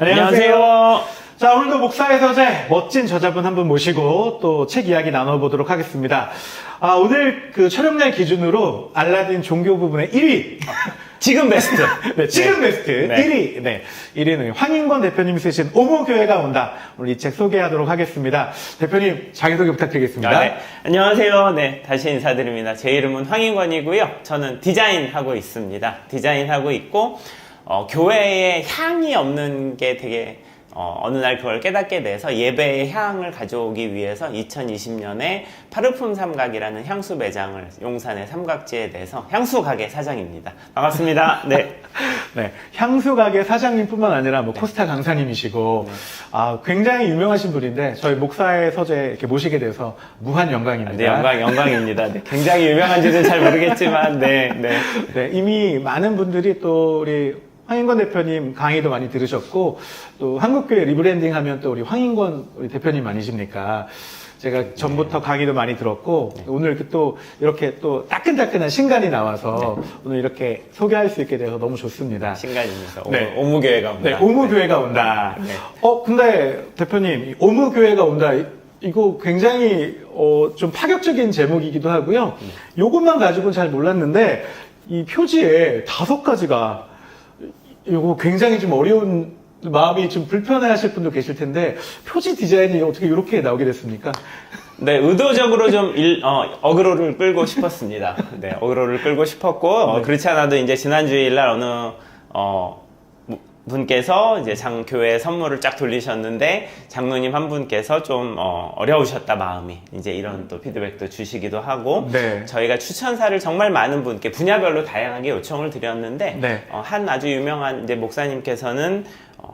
안녕하세요. 자, 오늘도 목사의 서재 멋진 저자분 한 분 모시고 또 책 이야기 나눠보도록 하겠습니다. 오늘 그 촬영날 기준으로 알라딘 종교 부분의 1위. 지금 베스트. 네, 지금 베스트. 네. 1위. 네. 1위는 황인권 대표님이 쓰신 오무교회가 온다. 오늘 이 책 소개하도록 하겠습니다. 대표님, 자기소개 부탁드리겠습니다. 네. 안녕하세요. 네, 다시 인사드립니다. 제 이름은 황인권이고요. 저는 디자인하고 있습니다. 디자인하고 있고, 교회에 향이 없는 게 되게 어느 날 그걸 깨닫게 돼서 예배의 향을 가져오기 위해서 2020년에 파르품 삼각이라는 향수 매장을 용산의 삼각지에 내서 향수 가게 사장입니다. 반갑습니다. 네. 네, 향수 가게 사장님뿐만 아니라 뭐 코스타 강사님이시고 굉장히 유명하신 분인데 저희 목사의 서재 이렇게 모시게 돼서 무한 영광입니다. 네, 영광입니다. 네, 굉장히 유명한지는 잘 모르겠지만, 네. 네, 이미 많은 분들이 또 우리 황인권 대표님 강의도 많이 들으셨고 또 한국교회 리브랜딩 하면 또 우리 황인권 우리 대표님 아니십니까? 제가 전부터 강의도 많이 들었고 오늘 이렇게 또 따끈따끈한 신간이 나와서 오늘 이렇게 소개할 수 있게 돼서 너무 좋습니다. 신간입니다. 네. 오무교회가 온다. 네, 오무교회가 온다. 네. 근데 대표님, 오무교회가 온다. 이거 굉장히 좀 파격적인 제목이기도 하고요. 요것만 가지고는 잘 몰랐는데 이 표지에 5가지가 이거 굉장히 좀 어려운 마음이 좀 불편해하실 분도 계실 텐데 표지 디자인이 어떻게 이렇게 나오게 됐습니까? 네, 의도적으로 좀 어그로를 끌고 싶었습니다. 네, 어그로를 끌고 싶었고 그렇지 않아도 이제 지난 주일날 어느 분께서 이제 교회 선물을 쫙 돌리셨는데 장로님 한 분께서 좀 어려우셨다 마음이 이제 이런 또 피드백도 주시기도 하고 네. 저희가 추천사를 정말 많은 분께 분야별로 다양하게 요청을 드렸는데 네. 한 아주 유명한 이제 목사님께서는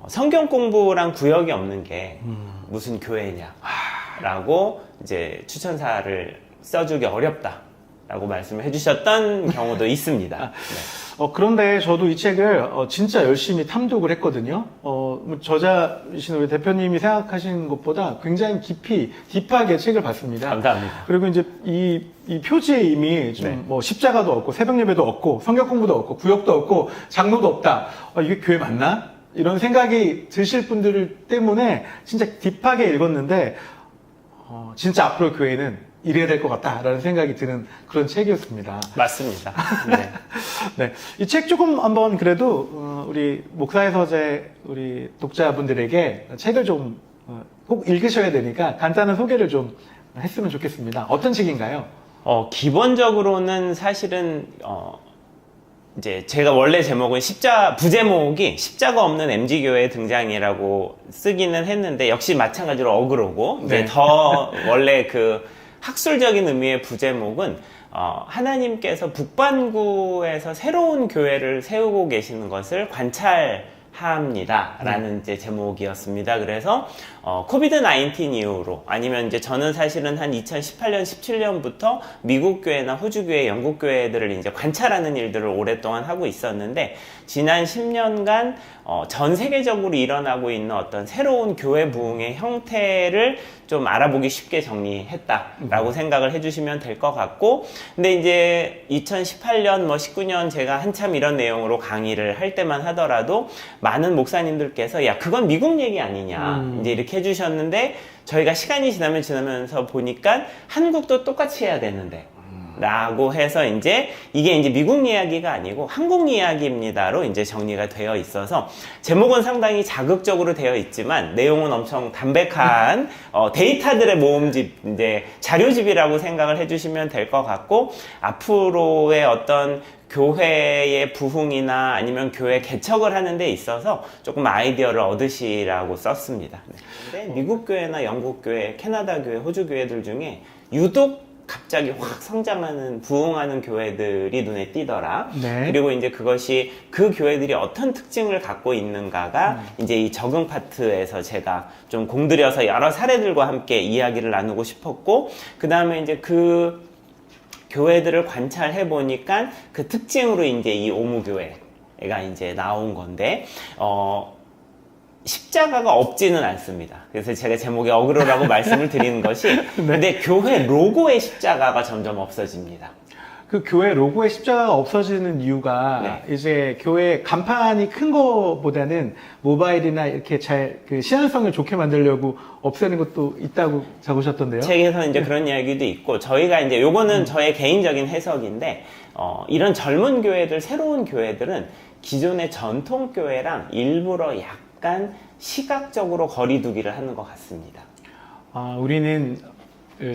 성경 공부랑 구역이 없는 게 무슨 교회냐라고 이제 추천사를 써주기 어렵다라고 말씀을 해주셨던 경우도 있습니다. 네. 그런데 저도 이 책을 진짜 열심히 탐독을 했거든요. 저자이신 우리 대표님이 생각하시는 것보다 굉장히 딥하게 책을 봤습니다. 감사합니다. 그리고 이제 이 표지에 이미 좀 뭐 십자가도 없고 새벽 예배도 없고 성경 공부도 없고 구역도 없고 장로도 없다. 이게 교회 맞나? 이런 생각이 드실 분들 때문에 진짜 딥하게 읽었는데 진짜 앞으로 교회는 이래야 될 것 같다라는 생각이 드는 그런 책이었습니다. 맞습니다. 네. 네. 이 책 조금 한번 그래도, 우리 목사의 서재 우리 독자분들에게 책을 좀 꼭 읽으셔야 되니까 간단한 소개를 좀 했으면 좋겠습니다. 어떤 책인가요? 기본적으로는 사실은, 이제 제가 원래 제목은 부제목이 십자가 없는 MG교회의 등장이라고 쓰기는 했는데 역시 마찬가지로 어그로고, 네. 이제 더 원래 학술적인 의미의 부제목은 하나님께서 북반구에서 새로운 교회를 세우고 계시는 것을 관찰합니다 라는 이제 제목이었습니다. 그래서 코비드 19 이후로 아니면 이제 저는 사실은 한 2018년 17년부터 미국 교회나 호주 교회, 영국 교회들을 이제 관찰하는 일들을 오랫동안 하고 있었는데 지난 10년간 전 세계적으로 일어나고 있는 어떤 새로운 교회 부흥의 형태를 좀 알아보기 쉽게 정리했다라고 생각을 해주시면 될 것 같고, 근데 이제 2018년 19년 제가 한참 이런 내용으로 강의를 할 때만 하더라도 많은 목사님들께서 야 그건 미국 얘기 아니냐 이제 이렇게 해주셨는데 저희가 시간이 지나면서 보니까 한국도 똑같이 해야 되는데 라고 해서 이제 이게 이제 미국 이야기가 아니고 한국 이야기입니다로 이제 정리가 되어 있어서 제목은 상당히 자극적으로 되어 있지만 내용은 엄청 담백한 데이터들의 모음집 이제 자료집이라고 생각을 해주시면 될 것 같고 앞으로의 어떤 교회의 부흥이나 아니면 교회 개척을 하는 데 있어서 조금 아이디어를 얻으시라고 썼습니다. 근데 미국 교회나 영국 교회, 캐나다 교회, 호주 교회들 중에 유독 갑자기 확 성장하는 부흥하는 교회들이 눈에 띄더라. 네. 그리고 이제 그것이 그 교회들이 어떤 특징을 갖고 있는가가 이제 이 적응 파트에서 제가 좀 공들여서 여러 사례들과 함께 이야기를 나누고 싶었고, 그 다음에 이제 그 교회들을 관찰해 보니까 그 특징으로 이제 이 오무교회가 이제 나온 건데, 십자가가 없지는 않습니다. 그래서 제가 제목에 어그로라고 말씀을 드리는 것이 근데 교회 로고의 십자가가 점점 없어집니다. 그 교회 로고의 십자가가 없어지는 이유가 이제 교회 간판이 큰 거보다는 모바일이나 이렇게 잘 그 시안성을 좋게 만들려고 없애는 것도 있다고 적으셨던데요. 책에서 이제 그런 이야기도 있고 저희가 이제 요거는 저의 개인적인 해석인데 이런 젊은 교회들, 새로운 교회들은 기존의 전통 교회랑 일부러 약간 시각적으로 거리두기를 하는 것 같습니다. 우리는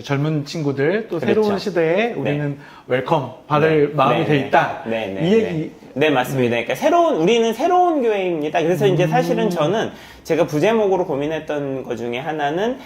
젊은 친구들 또 그렇죠. 새로운 시대에 우리는 웰컴 받을 마음이 돼 있다. 이 얘기. 네, 맞습니다. 그러니까 우리는 새로운 교회입니다. 그래서 이제 사실은 저는 제가 부제목으로 고민했던 것 중에 하나는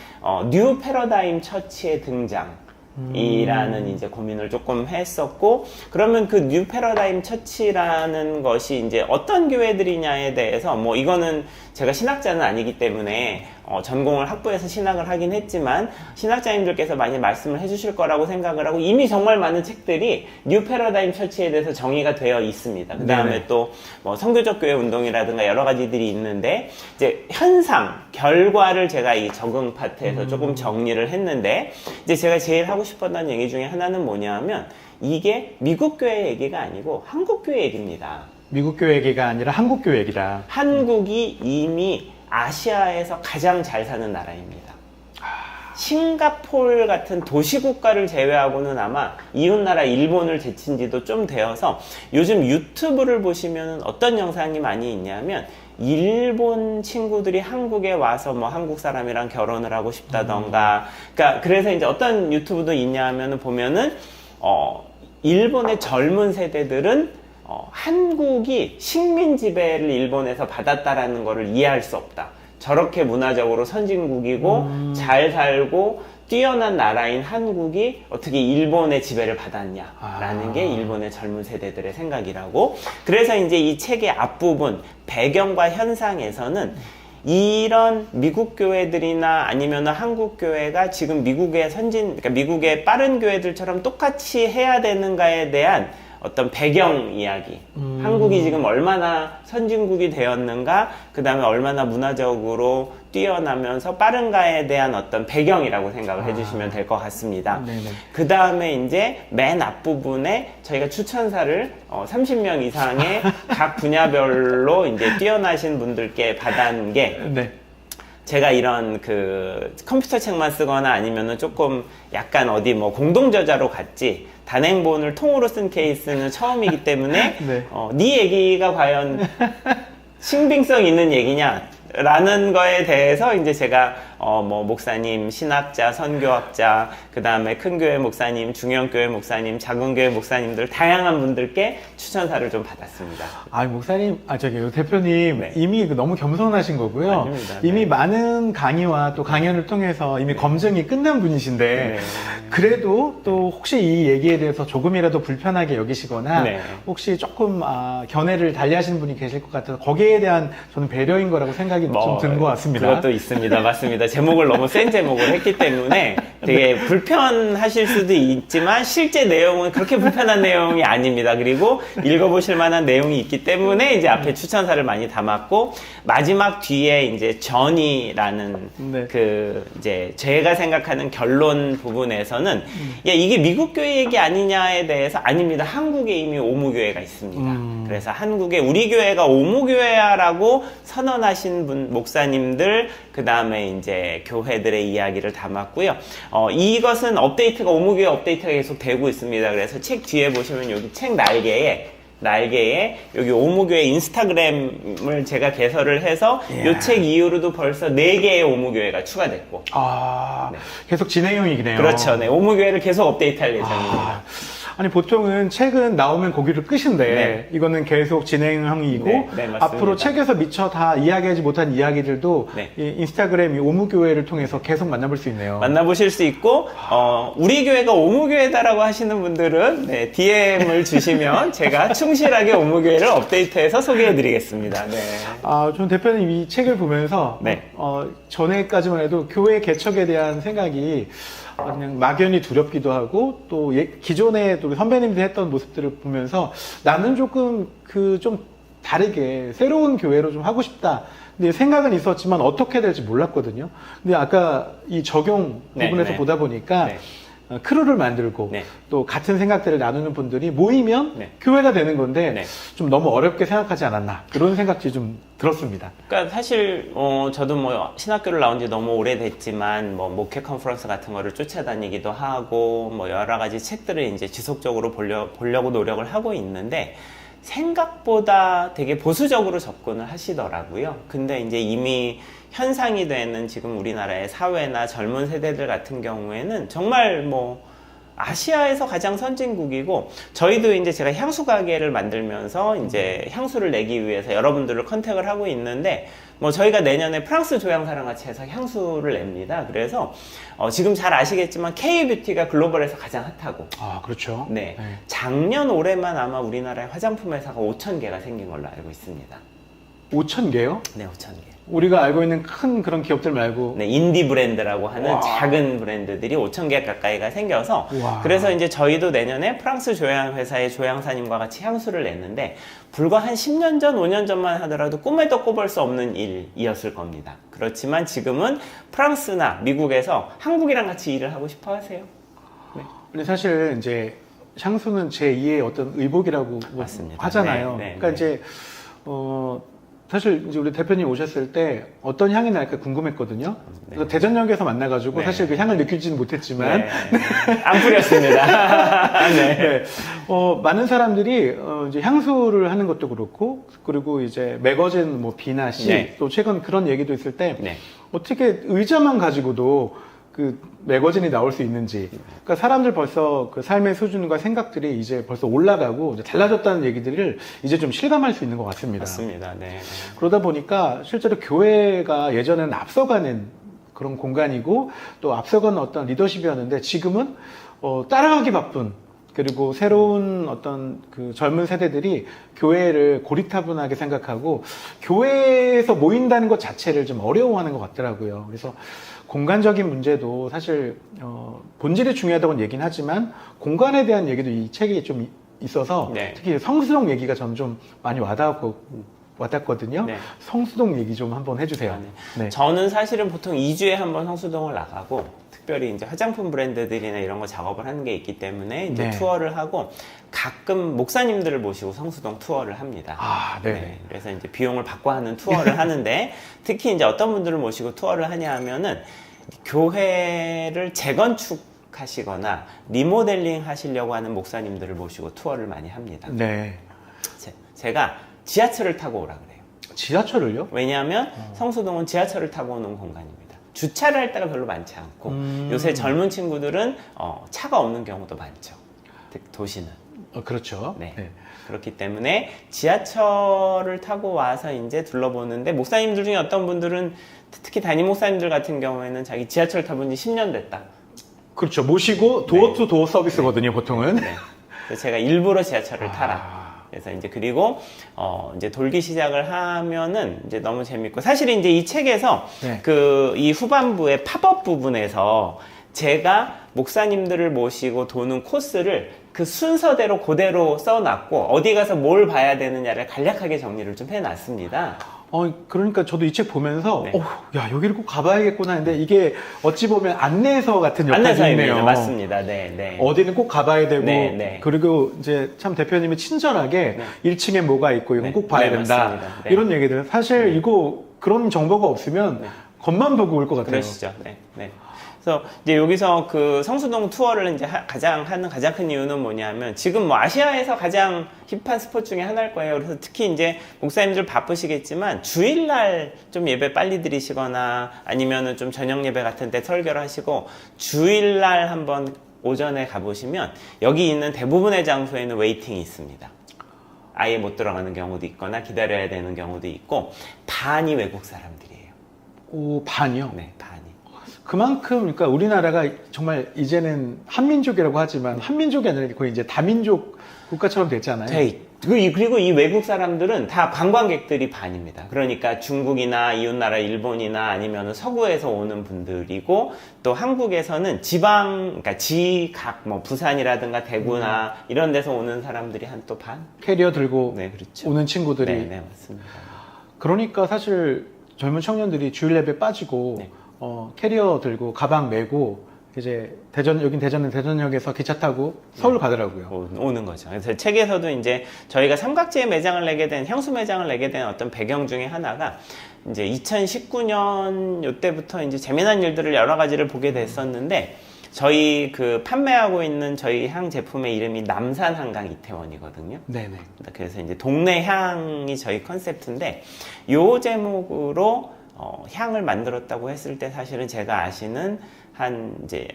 뉴 패러다임 처치의 등장. 이라는 이제 고민을 조금 했었고, 그러면 그 뉴 패러다임 처치라는 것이 이제 어떤 교회들이냐에 대해서 뭐 이거는 제가 신학자는 아니기 때문에 전공을 학부에서 신학을 하긴 했지만 신학자님들께서 많이 말씀을 해주실 거라고 생각을 하고 이미 정말 많은 책들이 뉴 패러다임 처치에 대해서 정의가 되어 있습니다. 그 다음에 또 뭐 선교적 교회 운동이라든가 여러 가지들이 있는데 이제 현상, 결과를 제가 이 적응 파트에서 조금 정리를 했는데 이제 제가 제일 하고 싶었던 얘기 중에 하나는 뭐냐면 이게 미국 교회 얘기가 아니고 한국 교회 얘기입니다. 미국 교회 얘기가 아니라 한국 교회 얘기다. 한국이 이미 아시아에서 가장 잘 사는 나라입니다. 싱가포르 같은 도시국가를 제외하고는 아마 이웃나라 일본을 제친 지도 좀 되어서 요즘 유튜브를 보시면 어떤 영상이 많이 있냐면 일본 친구들이 한국에 와서 뭐 한국 사람이랑 결혼을 하고 싶다던가 그러니까 그래서 이제 어떤 유튜브도 있냐면은 보면은 일본의 젊은 세대들은 한국이 식민 지배를 일본에서 받았다라는 것을 이해할 수 없다. 저렇게 문화적으로 선진국이고 잘 살고 뛰어난 나라인 한국이 어떻게 일본의 지배를 받았냐라는 게 일본의 젊은 세대들의 생각이라고. 그래서 이제 이 책의 앞부분 배경과 현상에서는 이런 미국 교회들이나 아니면 한국 교회가 지금 미국의 그러니까 미국의 빠른 교회들처럼 똑같이 해야 되는가에 대한 어떤 배경 이야기. 한국이 지금 얼마나 선진국이 되었는가, 그 다음에 얼마나 문화적으로 뛰어나면서 빠른가에 대한 어떤 배경이라고 생각을 해주시면 될 것 같습니다. 그 다음에 이제 맨 앞부분에 저희가 추천사를 30명 이상의 각 분야별로 이제 뛰어나신 분들께 받은 게 제가 이런 그 컴퓨터 책만 쓰거나 아니면은 조금 약간 어디 뭐 공동저자로 갔지 단행본을 통으로 쓴 케이스는 처음이기 때문에 네 얘기가 과연 신빙성 있는 얘기냐 라는 거에 대해서 이제 제가 뭐 목사님, 신학자, 선교학자, 그 다음에 큰 교회 목사님, 중형 교회 목사님, 작은 교회 목사님들 다양한 분들께 추천사를 좀 받았습니다. 목사님, 대표님 이미 너무 겸손하신 거고요. 아닙니다. 이미 많은 강의와 또 강연을 통해서 이미 검증이 끝난 분이신데 그래도 또 혹시 이 얘기에 대해서 조금이라도 불편하게 여기시거나 혹시 조금 견해를 달리하시는 분이 계실 것 같아서 거기에 대한 저는 배려인 거라고 생각이 좀 드는 것 같습니다. 그것도 있습니다. 맞습니다. 제목을 너무 센 제목을 했기 때문에 되게 불편하실 수도 있지만 실제 내용은 그렇게 불편한 내용이 아닙니다. 그리고 읽어보실 만한 내용이 있기 때문에 이제 앞에 추천사를 많이 담았고 마지막 뒤에 이제 전이라는 그 이제 제가 생각하는 결론 부분에서는 야, 이게 미국 교회 얘기 아니냐에 대해서 아닙니다. 한국에 이미 오무교회가 있습니다. 그래서 한국에 우리 교회가 오무교회야라고 선언하신 분 목사님들 그 다음에 이제 교회들의 이야기를 담았고요. 이것은 업데이트가 오무교회 업데이트가 계속 되고 있습니다. 그래서 책 뒤에 보시면 여기 책 날개에 여기 오무교회 인스타그램을 제가 개설을 해서 이 책 이후로도 벌써 4개의 오무교회가 추가됐고 계속 진행형이네요. 그렇죠. 네, 오무교회를 계속 업데이트할 예정입니다. 아니 보통은 책은 나오면 거기를 끄신데 이거는 계속 진행형이고 앞으로 책에서 미처 다 이야기하지 못한 이야기들도 이 인스타그램 이 오무교회를 통해서 계속 만나볼 수 있네요. 만나보실 수 있고 우리 교회가 오무교회다라고 하시는 분들은 DM을 주시면 제가 충실하게 오무교회를 업데이트해서 소개해드리겠습니다. 전 대표님 이 책을 보면서 전에까지만 해도 교회 개척에 대한 생각이 그냥 막연히 두렵기도 하고 또 기존에 또 선배님들이 했던 모습들을 보면서 나는 조금 좀 다르게 새로운 교회로 좀 하고 싶다. 근데 생각은 있었지만 어떻게 될지 몰랐거든요. 근데 아까 이 적용 네, 부분에서 네. 보다 보니까 네. 크루를 만들고 네. 또 같은 생각들을 나누는 분들이 모이면 네. 교회가 되는 건데 네. 좀 너무 어렵게 생각하지 않았나 그런 생각이 좀 들었습니다. 그러니까 사실 저도 뭐 신학교를 나온 지 너무 오래됐지만 뭐 목회 컨퍼런스 같은 거를 쫓아다니기도 하고 뭐 여러 가지 책들을 이제 지속적으로 보려고 노력을 하고 있는데 생각보다 되게 보수적으로 접근을 하시더라고요. 근데 이제 이미 현상이 되는 지금 우리나라의 사회나 젊은 세대들 같은 경우에는 정말 뭐 아시아에서 가장 선진국이고 저희도 이제 제가 향수 가게를 만들면서 이제 향수를 내기 위해서 여러분들을 컨택을 하고 있는데 뭐 저희가 내년에 프랑스 조향사랑 같이 해서 향수를 냅니다. 그래서 지금 잘 아시겠지만 K-뷰티가 글로벌에서 가장 핫하고 아, 그렇죠. 네. 작년 올해만 아마 우리나라에 화장품 회사가 5,000개가 생긴 걸로 알고 있습니다. 5,000개요? 네, 5,000개. 우리가 알고 있는 큰 그런 기업들 말고. 네, 인디 브랜드라고 하는 와. 작은 브랜드들이 5,000개 가까이가 생겨서 와. 그래서 이제 저희도 내년에 프랑스 조향 회사의 조향사님과 같이 향수를 냈는데 불과 한 10년 전, 5년 전만 하더라도 꿈에도 꿔볼 수 없는 일이었을 겁니다. 그렇지만 지금은 프랑스나 미국에서 한국이랑 같이 일을 하고 싶어 하세요. 네. 근데 사실 이제 향수는 제2의 어떤 의복이라고 맞습니다. 하잖아요. 네, 네, 그러니까 네. 이제 사실 이제 우리 대표님 오셨을 때 어떤 향이 날까 궁금했거든요. 그래서 대전역에서 만나가지고 네. 사실 그 향을 느끼지는 못했지만 네. 안 뿌렸습니다. 네. 네. 많은 사람들이 이제 향수를 하는 것도 그렇고 그리고 이제 매거진 뭐 B나 C 네. 또 최근 그런 얘기도 있을 때 네. 어떻게 의자만 가지고도 그 매거진이 나올 수 있는지. 그러니까 사람들 벌써 그 삶의 수준과 생각들이 이제 벌써 올라가고 이제 달라졌다는 얘기들을 이제 좀 실감할 수 있는 것 같습니다. 맞습니다. 네. 그러다 보니까 실제로 교회가 예전에는 앞서가는 그런 공간이고 또 앞서가는 어떤 리더십이었는데 지금은 따라가기 바쁜 그리고 새로운 어떤 그 젊은 세대들이 교회를 고리타분하게 생각하고 교회에서 모인다는 것 자체를 좀 어려워하는 것 같더라고요. 그래서 공간적인 문제도 사실 본질이 중요하다고는 얘기는 하지만 공간에 대한 얘기도 이 책이 좀 있어서 네. 특히 성수동 얘기가 저는 좀 많이 와닿거든요. 네. 성수동 얘기 좀 한번 해주세요. 아, 네. 저는 사실은 보통 2주에 한 번 성수동을 나가고 특별히 이제 화장품 브랜드들이나 이런 거 작업을 하는 게 있기 때문에 이제 네. 투어를 하고 가끔 목사님들을 모시고 성수동 투어를 합니다. 아, 네. 그래서 이제 비용을 받고 하는 투어를 하는데 특히 이제 어떤 분들을 모시고 투어를 하냐 하면은 교회를 재건축하시거나 리모델링 하시려고 하는 목사님들을 모시고 투어를 많이 합니다. 네. 제가 지하철을 타고 오라 그래요. 지하철을요? 왜냐하면 성수동은 지하철을 타고 오는 공간입니다. 주차를 할 데가 별로 많지 않고 요새 젊은 친구들은 차가 없는 경우도 많죠. 특히 도시는. 그렇죠. 네. 네. 그렇기 때문에 지하철을 타고 와서 이제 둘러보는데 목사님들 중에 어떤 분들은 특히 담임 목사님들 같은 경우에는 자기 지하철 타본 지 10년 됐다. 그렇죠. 모시고 도어 투 도어 서비스거든요, 보통은. 네. 그래서 제가 일부러 지하철을 타라. 그래서 이제 그리고 이제 돌기 시작을 하면은 이제 너무 재밌고 사실 이제 이 책에서 네. 그 이 후반부의 팝업 부분에서 제가 목사님들을 모시고 도는 코스를 그 순서대로 그대로 써놨고 어디 가서 뭘 봐야 되느냐를 간략하게 정리를 좀 해놨습니다. 그러니까 저도 이 책 보면서, 네. 야, 여기를 꼭 가봐야겠구나 했는데, 이게 어찌 보면 안내서 같은 역할이 안내서입니다. 있네요. 맞습니다. 네, 네. 어디는 꼭 가봐야 되고, 네, 네. 그리고 이제 참 대표님이 친절하게 네. 1층에 뭐가 있고, 이건 네. 꼭 봐야 네, 된다. 맞습니다. 네. 이런 얘기들. 사실 네. 이거 그런 정보가 없으면 네. 겉만 보고 올 것 같아요. 그러시죠. 네, 네. 그래서 이제 여기서 그 성수동 투어를 이제 가장 큰 이유는 뭐냐면 지금 뭐 아시아에서 가장 힙한 스포츠 중에 하나일 거예요. 그래서 특히 이제 목사님들 바쁘시겠지만 주일날 좀 예배 빨리 드리시거나 아니면은 좀 저녁 예배 같은 때 설교를 하시고 주일날 한번 오전에 가보시면 여기 있는 대부분의 장소에는 웨이팅이 있습니다. 아예 못 들어가는 경우도 있거나 기다려야 되는 경우도 있고 반이 외국 사람들이에요. 오, 반이요? 네, 반이. 그만큼, 그러니까 우리나라가 정말 이제는 한민족이라고 하지만 한민족이 아니라 거의 이제 다민족 국가처럼 됐잖아요. 그리고 이 외국 사람들은 다 관광객들이 반입니다. 그러니까 중국이나 이웃나라 일본이나 아니면 서구에서 오는 분들이고 또 한국에서는 그러니까 지각 뭐 부산이라든가 대구나 이런 데서 오는 사람들이 한 또 반? 캐리어 들고 네, 그렇죠. 오는 친구들이. 네, 네, 맞습니다. 그러니까 사실 젊은 청년들이 주일 예배 빠지고 네. 캐리어 들고 가방 메고 이제 여긴 대전은 대전역에서 기차 타고 서울 가더라고요. 오는 거죠. 그래서 책에서도 이제 저희가 삼각지에 매장을 내게 된, 향수 매장을 내게 된 어떤 배경 중에 하나가 이제 2019년 요때부터 이제 재미난 일들을 여러 가지를 보게 됐었는데, 저희 그 판매하고 있는 저희 향 제품의 이름이 남산 한강 이태원이거든요. 네네. 그래서 이제 동네 향이 저희 컨셉트인데, 요 제목으로 향을 만들었다고 했을 때 사실은 제가 아시는 한 이제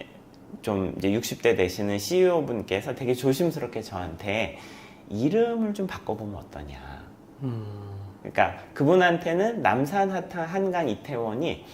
좀 이제 60대 되시는 CEO 분께서 되게 조심스럽게 저한테 이름을 좀 바꿔보면 어떠냐. 그러니까 그분한테는 남산 한강 이태원이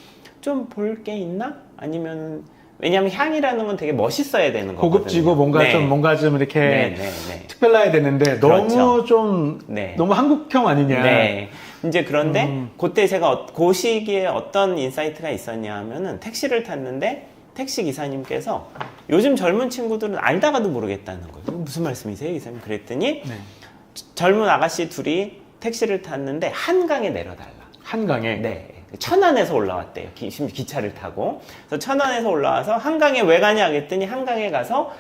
좀 볼 게 있나? 아니면 왜냐하면 향이라는 건 되게 멋있어야 되는 거거든요. 고급지고 뭔가 네. 뭔가 좀 이렇게 네. 특별해야 되는데 그렇죠. 너무 좀 네. 너무 한국형 아니냐. 네. 이제 그런데 그때 제가 그 시기에 어떤 인사이트가 있었냐 하면은 택시를 탔는데 택시 기사님께서 요즘 젊은 친구들은 알다가도 모르겠다는 거예요. 무슨 말씀이세요, 기사님? 그랬더니 네. 젊은 아가씨 둘이 택시를 탔는데 한강에 내려달라. 한강에. 네. 천안에서 올라왔대요. 기차를 타고. 그래서 천안에서 올라와서 한강에 왜 가냐 그랬더니 한강에 가서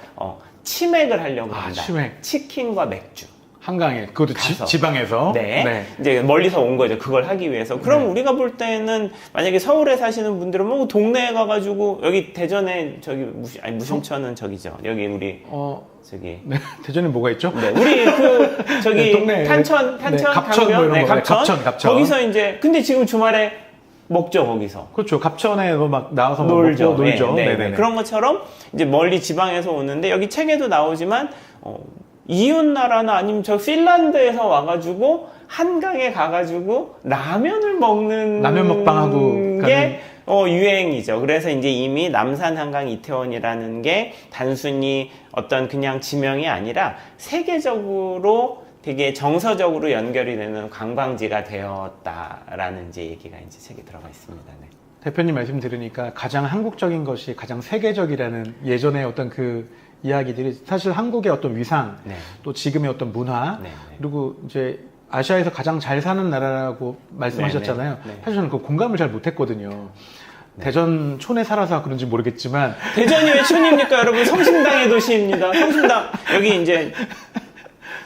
치맥을 하려고 한다. 치맥. 치킨과 맥주. 한강에. 그것도 가서. 지방에서. 네. 이제 멀리서 온 거죠. 그걸 하기 위해서. 그럼 네. 우리가 볼 때는 만약에 서울에 사시는 분들은 뭐 동네에 가가지고 여기 대전에 저기 무심천은 저기죠. 여기 우리 저기 네. 대전에 뭐가 있죠? 네, 우리 저기 네, 동네. 탄천 네, 갑천 강변? 뭐 이런 거. 갑천. 갑천. 거기서 이제 근데 지금 주말에 먹죠, 거기서. 그렇죠. 갑천에 막 나와서 놀죠. 먹고 놀죠. 네. 네네네. 그런 것처럼 이제 멀리 지방에서 오는데 여기 책에도 나오지만 이웃 나라나 아니면 저 핀란드에서 와가지고 한강에 가가지고 라면을 먹는 라면 먹방하고 게 유행이죠. 그래서 이제 이미 남산 한강 이태원이라는 게 단순히 어떤 그냥 지명이 아니라 세계적으로 되게 정서적으로 연결이 되는 관광지가 되었다라는 이제 얘기가 이제 책에 들어가 있습니다. 네. 대표님 말씀 들으니까 가장 한국적인 것이 가장 세계적이라는 예전의 어떤 그 이야기들이 사실 한국의 어떤 위상, 네. 또 지금의 어떤 문화, 네. 그리고 이제 아시아에서 가장 잘 사는 나라라고 말씀하셨잖아요. 네. 사실 저는 그 공감을 잘 못했거든요. 대전 촌에 살아서 그런지 모르겠지만 대전이 왜 촌입니까, 여러분? 성심당의 도시입니다. 성심당 여기 이제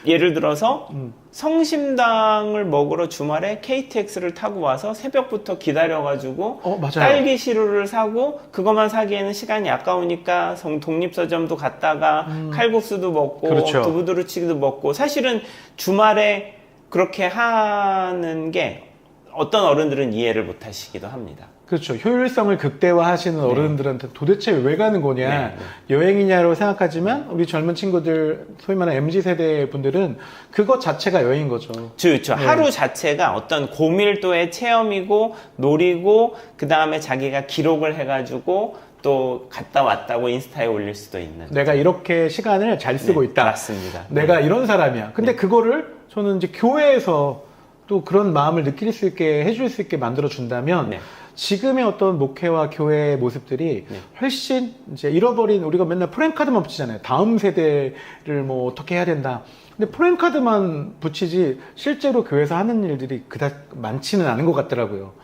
예를 들어서 성심당을 먹으러 주말에 KTX를 타고 와서 새벽부터 기다려가지고 맞아요. 딸기 시루를 사고 그것만 사기에는 시간이 아까우니까 독립서점도 갔다가 칼국수도 먹고 그렇죠. 두부두루치기도 먹고 사실은 주말에 그렇게 하는 게 어떤 어른들은 이해를 못 하시기도 합니다. 그렇죠. 효율성을 극대화하시는 어른들한테 도대체 왜 가는 거냐, 네. 여행이냐로 생각하지만 우리 젊은 친구들, 소위 말하는 MZ세대 분들은 그것 자체가 여행인 거죠. 그렇죠. 네. 하루 자체가 어떤 고밀도의 체험이고 놀이고 그 다음에 자기가 기록을 해가지고 또 갔다 왔다고 인스타에 올릴 수도 있는. 내가 이렇게 시간을 잘 쓰고 있다. 맞습니다. 내가 이런 사람이야. 근데 그거를 저는 이제 교회에서 또 그런 마음을 느낄 수 있게 해줄 수 있게 만들어 준다면 지금의 어떤 목회와 교회의 모습들이 훨씬 이제 잃어버린, 우리가 맨날 프랜카드만 붙이잖아요. 다음 세대를 뭐 어떻게 해야 된다. 근데 프랜카드만 붙이지 실제로 교회에서 하는 일들이 그닥 많지는 않은 것 같더라고요.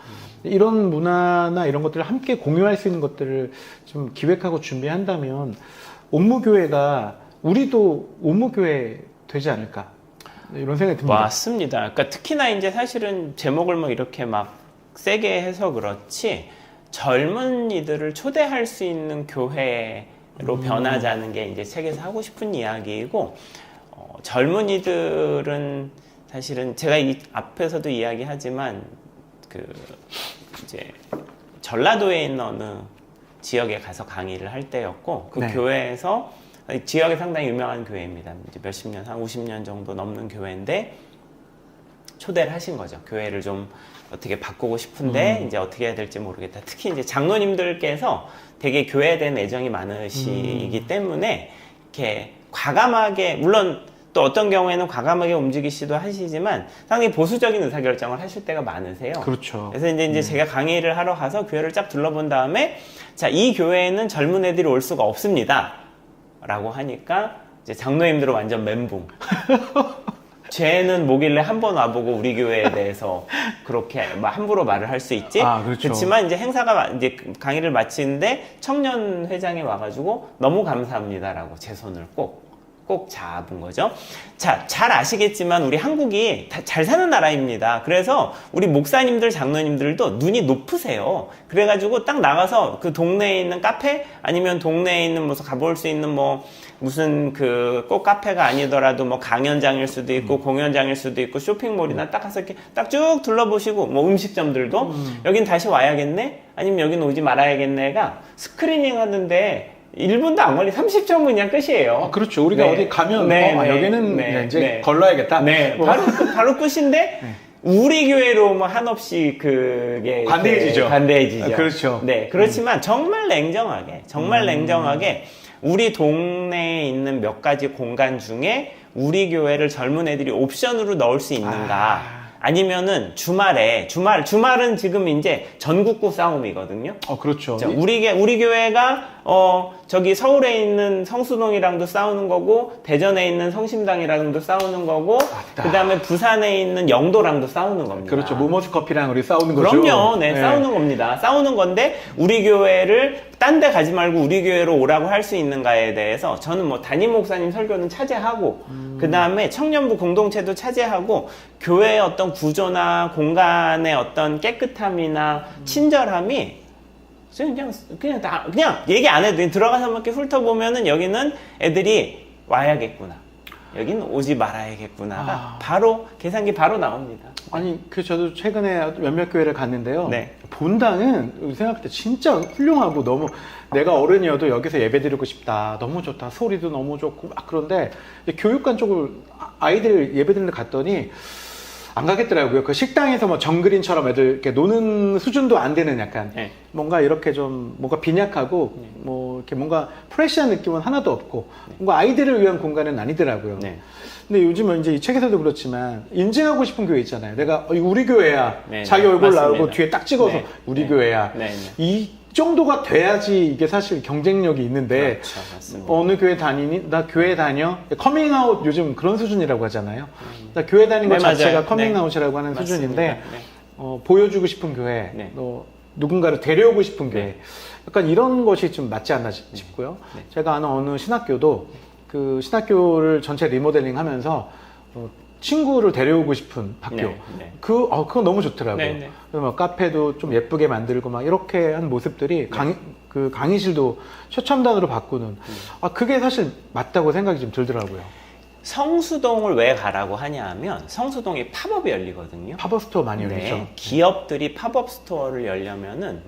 이런 문화나 이런 것들을 함께 공유할 수 있는 것들을 좀 기획하고 준비한다면 옴무교회가 우리도 옴무교회 되지 않을까 이런 생각이 듭니다. 맞습니다. 그러니까 특히나 이제 사실은 제목을 뭐 이렇게 막 세게 해서 그렇지 젊은이들을 초대할 수 있는 교회로 변하자는 게 이제 책에서 하고 싶은 이야기이고 젊은이들은 사실은 제가 이 앞에서도 이야기하지만 그 이제 전라도에 있는 어느 지역에 가서 강의를 할 때였고 그 교회에서 지역에 상당히 유명한 교회입니다. 이제 몇십 년, 한 50년 정도 넘는 교회인데 초대를 하신 거죠. 교회를 좀 어떻게 바꾸고 싶은데 이제 어떻게 해야 될지 모르겠다. 특히 이제 장로님들께서 되게 교회에 대한 애정이 많으시기 때문에 이렇게 과감하게 물론 또 어떤 경우에는 과감하게 움직이시도 하시지만 상당히 보수적인 의사결정을 하실 때가 많으세요. 그렇죠. 그래서 이제 제가 강의를 하러 가서 교회를 쫙 둘러본 다음에 자, 이 교회에는 젊은 애들이 올 수가 없습니다. 라고 하니까 이제 장로님들은 완전 멘붕. 쟤는 뭐길래 한 번 와보고 우리 교회에 대해서 그렇게 막 함부로 말을 할 수 있지? 그렇죠. 그렇지만 이제 행사가 이제 강의를 마치는데 청년 회장이 와가지고 너무 감사합니다라고 제 손을 꼭 잡은 거죠. 자, 잘 아시겠지만 우리 한국이 잘 사는 나라입니다. 그래서 우리 목사님들, 장로님들도 눈이 높으세요. 그래가지고 딱 나가서 그 동네에 있는 카페 아니면 동네에 있는 무슨 가볼 수 있는 무슨 꼭 카페가 아니더라도 강연장일 수도 있고 공연장일 수도 있고 쇼핑몰이나 딱 가서 이렇게 딱 쭉 둘러보시고 음식점들도 여긴 다시 와야겠네? 아니면 여긴 오지 말아야겠네가 스크리닝 하는데 1분도 안 걸리 30초 그냥 끝이에요. 그렇죠. 우리가 어디 가면 여기는 이제 걸러야겠다. 바로 끝인데 우리 교회로 한없이 그게 관대해지죠. 그렇죠. 네, 그렇지만 정말 냉정하게 우리 동네에 있는 몇 가지 공간 중에 우리 교회를 젊은 애들이 옵션으로 넣을 수 있는가? 아니면은 주말은 지금 이제 전국구 싸움이거든요. 그렇죠. 우리 교회가 저기 서울에 있는 성수동이랑도 싸우는 거고 대전에 있는 성심당이랑도 싸우는 거고 그다음에 부산에 있는 영도랑도 싸우는 겁니다. 그렇죠. 모모스 커피랑 우리 싸우는 거죠. 그럼요. 네, 싸우는 겁니다. 싸우는 건데 우리 교회를 딴 데 가지 말고 우리 교회로 오라고 할 수 있는가에 대해서 저는 담임 목사님 설교는 차지하고 그다음에 청년부 공동체도 차지하고 교회의 어떤 구조나 공간의 어떤 깨끗함이나 친절함이 그냥 얘기 안 해도 들어가서 이렇게 훑어보면은 여기는 애들이 와야겠구나. 여기는 오지 말아야겠구나가 바로 계산기 바로 나옵니다. 아니 저도 최근에 몇몇 교회를 갔는데요. 네. 본당은 생각할 때 진짜 훌륭하고 너무 내가 어른이어도 여기서 예배드리고 싶다. 너무 좋다. 소리도 너무 좋고 그런데 교육관 쪽을 아이들 예배드리는 데 갔더니 안 가겠더라고요. 그 식당에서 정그린처럼 애들 이렇게 노는 수준도 안 되는 약간 뭔가 이렇게 좀 뭔가 빈약하고 이렇게 뭔가 프레시한 느낌은 하나도 없고 뭔가 아이들을 위한 공간은 아니더라고요. 근데 요즘은 이제 이 책에서도 그렇지만 인증하고 싶은 교회 있잖아요. 내가 우리 교회야. 자기 얼굴 나오고 뒤에 딱 찍어서 우리 교회야. 이 정도가 돼야지 이게 사실 경쟁력이 있는데 그렇죠, 어느 교회 다니니? 나 교회 다녀? 커밍아웃 요즘 그런 수준이라고 하잖아요. 나 교회 다니는 것 자체가 커밍아웃이라고 하는 수준인데 보여주고 싶은 교회, 누군가를 데려오고 싶은 교회 약간 이런 것이 좀 맞지 않나 싶고요. 제가 아는 어느 신학교도 그 신학교를 전체 리모델링 하면서 친구를 데려오고 싶은 학교. 그거 너무 좋더라고요. 그래서 카페도 좀 예쁘게 만들고 이렇게 한 모습들이 강의실도 최첨단으로 바꾸는. 그게 사실 맞다고 생각이 좀 들더라고요. 성수동을 왜 가라고 하냐 하면 성수동에 팝업이 열리거든요. 팝업 스토어 많이 열리죠. 기업들이 팝업 스토어를 열려면은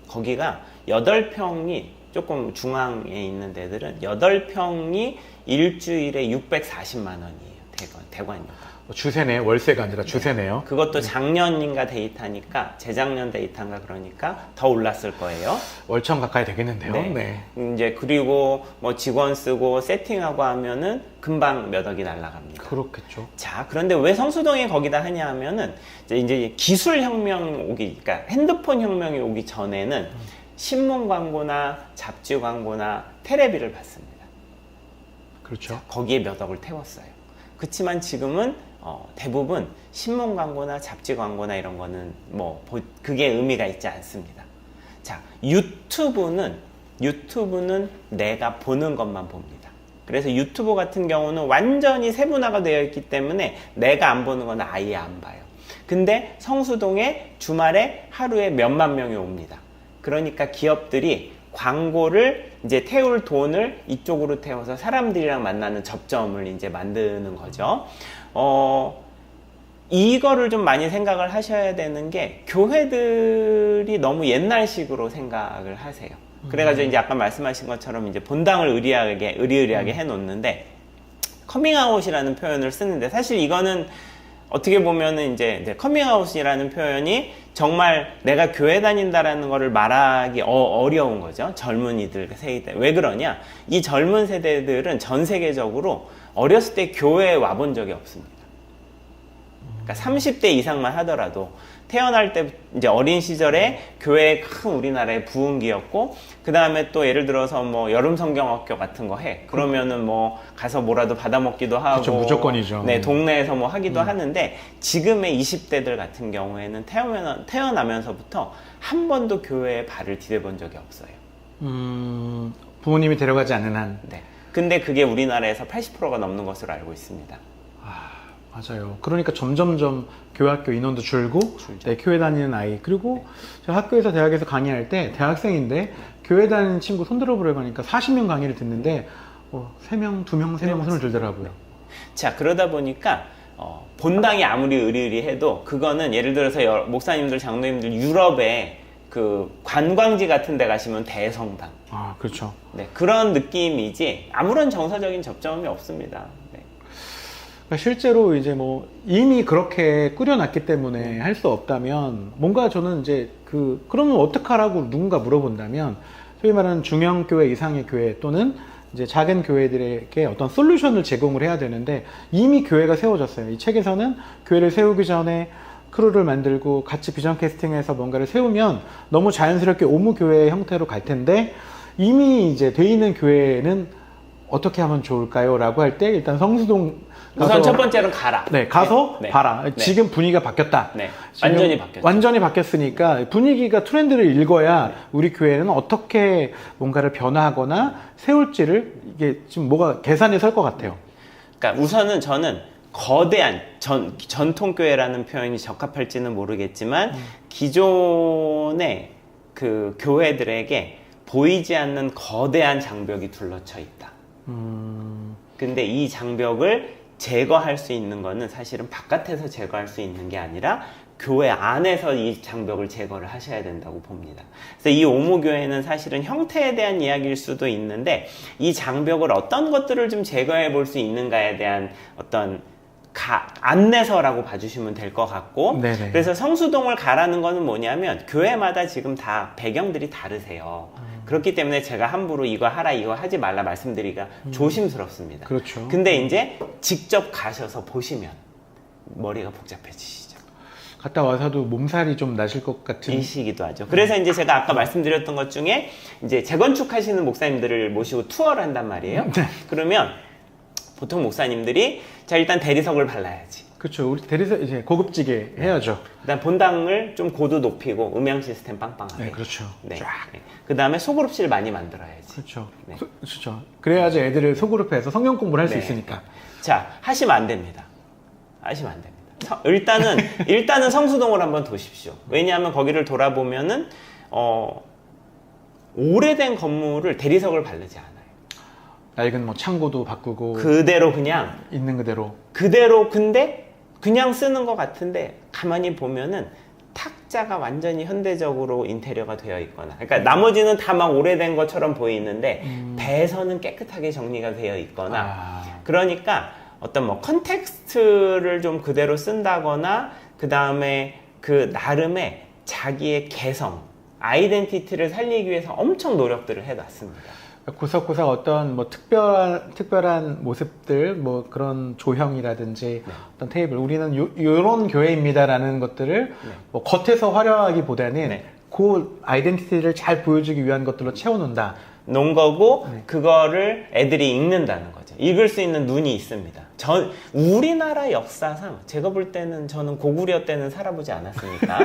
거기가 8평이 조금 중앙에 있는 데들은 8평이 일주일에 640만 원이에요. 대관료가. 주세네, 월세가 아니라 주세네요. 그것도 작년인가 데이터니까 재작년 데이터인가 그러니까 더 올랐을 거예요. 월천 가까이 되겠는데요. 이제 그리고 직원 쓰고 세팅하고 하면은 금방 몇 억이 날아갑니다. 그렇겠죠. 자, 그런데 왜 성수동에 거기다 하냐 하면은 이제 기술 혁명 그러니까 핸드폰 혁명이 오기 전에는 신문 광고나 잡지 광고나 테레비를 봤습니다. 그렇죠. 거기에 몇 억을 태웠어요. 그렇지만 지금은 대부분 신문 광고나 잡지 광고나 이런 거는 그게 의미가 있지 않습니다. 자, 유튜브는 내가 보는 것만 봅니다. 그래서 유튜브 같은 경우는 완전히 세분화가 되어 있기 때문에 내가 안 보는 건 아예 안 봐요. 근데 성수동에 주말에 하루에 몇만 명이 옵니다. 그러니까 기업들이 광고를 이제 태울 돈을 이쪽으로 태워서 사람들이랑 만나는 접점을 이제 만드는 거죠. 이거를 좀 많이 생각을 하셔야 되는 게 교회들이 너무 옛날식으로 생각을 하세요. 그래가지고 이제 아까 말씀하신 것처럼 이제 본당을 의리의리하게 해놓는데 커밍아웃이라는 표현을 쓰는데 사실 이거는 어떻게 보면은 이제 커밍아웃이라는 표현이 정말 내가 교회 다닌다라는 거를 말하기 어려운 거죠. 젊은이들 세대. 왜 그러냐? 이 젊은 세대들은 전 세계적으로 어렸을 때 교회에 와본 적이 없습니다. 그러니까 30대 이상만 하더라도 태어날 때 이제 어린 시절에 교회에 큰 우리나라의 부흥기였고, 그 다음에 또 예를 들어서 뭐 여름 성경학교 같은 거 해. 그러면은 뭐 가서 뭐라도 받아 먹기도 하고. 그쵸, 무조건이죠. 네, 동네에서 뭐 하기도 하는데, 지금의 20대들 같은 경우에는 태어나면서부터 한 번도 교회에 발을 디뎌본 적이 없어요. 부모님이 데려가지 않는 한. 네. 근데 그게 우리나라에서 80%가 넘는 것으로 알고 있습니다. 맞아요. 그러니까 점점점 교회 학교 인원도 줄고, 네, 교회 다니는 아이. 그리고 제가 학교에서 대학에서 강의할 때 대학생인데 교회 다니는 친구 손들어 보려고 하니까 40명 강의를 듣는데 3명, 2명, 3명 손을 들더라고요. 자, 그러다 보니까 본당이 아무리 의리의리해도 그거는 예를 들어서 목사님들, 장로님들 유럽에 그 관광지 같은 데 가시면 대성당. 그렇죠. 네, 그런 느낌이지 아무런 정서적인 접점이 없습니다. 네. 그러니까 실제로 이제 뭐 이미 그렇게 꾸려놨기 때문에 할 수 없다면 뭔가 저는 이제 그러면 어떡하라고 누군가 물어본다면 소위 말하는 중형교회 이상의 교회 또는 이제 작은 교회들에게 어떤 솔루션을 제공을 해야 되는데 이미 교회가 세워졌어요. 이 책에서는 교회를 세우기 전에 크루를 만들고 같이 비전 캐스팅해서 뭔가를 세우면 너무 자연스럽게 오무교회 형태로 갈 텐데 이미 이제 돼 있는 교회는 어떻게 하면 좋을까요? 라고 할 때 일단 성수동 우선 첫 번째는 가라. 네, 가서 네. 봐라. 네. 지금 분위기가 바뀌었다. 네. 지금 완전히 바뀌었죠. 완전히 바뀌었으니까 분위기가 트렌드를 읽어야 우리 교회는 어떻게 뭔가를 변화하거나 세울지를 이게 지금 뭐가 계산이 설 것 같아요. 그러니까 우선은 저는 거대한 전통교회라는 표현이 적합할지는 모르겠지만 기존의 그 교회들에게 보이지 않는 거대한 장벽이 둘러쳐 있다. 근데 이 장벽을 제거할 수 있는 거는 사실은 바깥에서 제거할 수 있는 게 아니라 교회 안에서 이 장벽을 제거를 하셔야 된다고 봅니다. 그래서 이 오무교회는 사실은 형태에 대한 이야기일 수도 있는데 이 장벽을 어떤 것들을 좀 제거해 볼 수 있는가에 대한 어떤 안내서라고 봐주시면 될 것 같고, 네네. 그래서 성수동을 가라는 거는 뭐냐면 교회마다 지금 다 배경들이 다르세요. 그렇기 때문에 제가 함부로 이거 하라 이거 하지 말라 말씀드리기가 조심스럽습니다. 그렇죠. 근데 이제 직접 가셔서 보시면 머리가 복잡해지시죠. 갔다 와서도 몸살이 좀 나실 것 같은. 이시기도 하죠. 그래서 이제 제가 아까 말씀드렸던 것 중에 이제 재건축하시는 목사님들을 모시고 투어를 한단 말이에요. 네. 그러면 보통 목사님들이 자 일단 대리석을 발라야지. 그렇죠. 우리 대리석 이제 고급지게 해야죠. 일단 본당을 좀 고도 높이고 음향 시스템 빵빵하게. 네, 그렇죠. 네. 쫙. 네. 그 다음에 소그룹실 많이 만들어야지. 그렇죠. 네. 그렇죠. 그래야지 애들을 소그룹해서 성경 공부를 할 수 네. 있으니까. 자, 하시면 안 됩니다. 하시면 안 됩니다. 일단은 성수동을 한번 도십시오. 왜냐하면 거기를 돌아보면은 오래된 건물을 대리석을 바르지 않아요. 낡은 뭐 창고도 바꾸고 그대로 그냥 있는 그대로. 근데 그냥 쓰는 것 같은데 가만히 보면은 탁자가 완전히 현대적으로 인테리어가 되어 있거나, 그러니까 나머지는 다 막 오래된 것처럼 보이는데 배선은 깨끗하게 정리가 되어 있거나, 그러니까 어떤 뭐 컨텍스트를 좀 그대로 쓴다거나, 그 다음에 그 나름의 자기의 개성, 아이덴티티를 살리기 위해서 엄청 노력들을 해놨습니다. 구석구석 어떤 뭐 특별한 모습들, 뭐 그런 조형이라든지 어떤 테이블, 우리는 요런 교회입니다라는 것들을 뭐 겉에서 화려하기보다는 그 아이덴티티를 잘 보여주기 위한 것들로 채워놓는다. 놓은 거고, 그거를 애들이 읽는다는 거죠. 읽을 수 있는 눈이 있습니다. 우리나라 역사상 제가 볼 때는 저는 고구려 때는 살아보지 않았으니까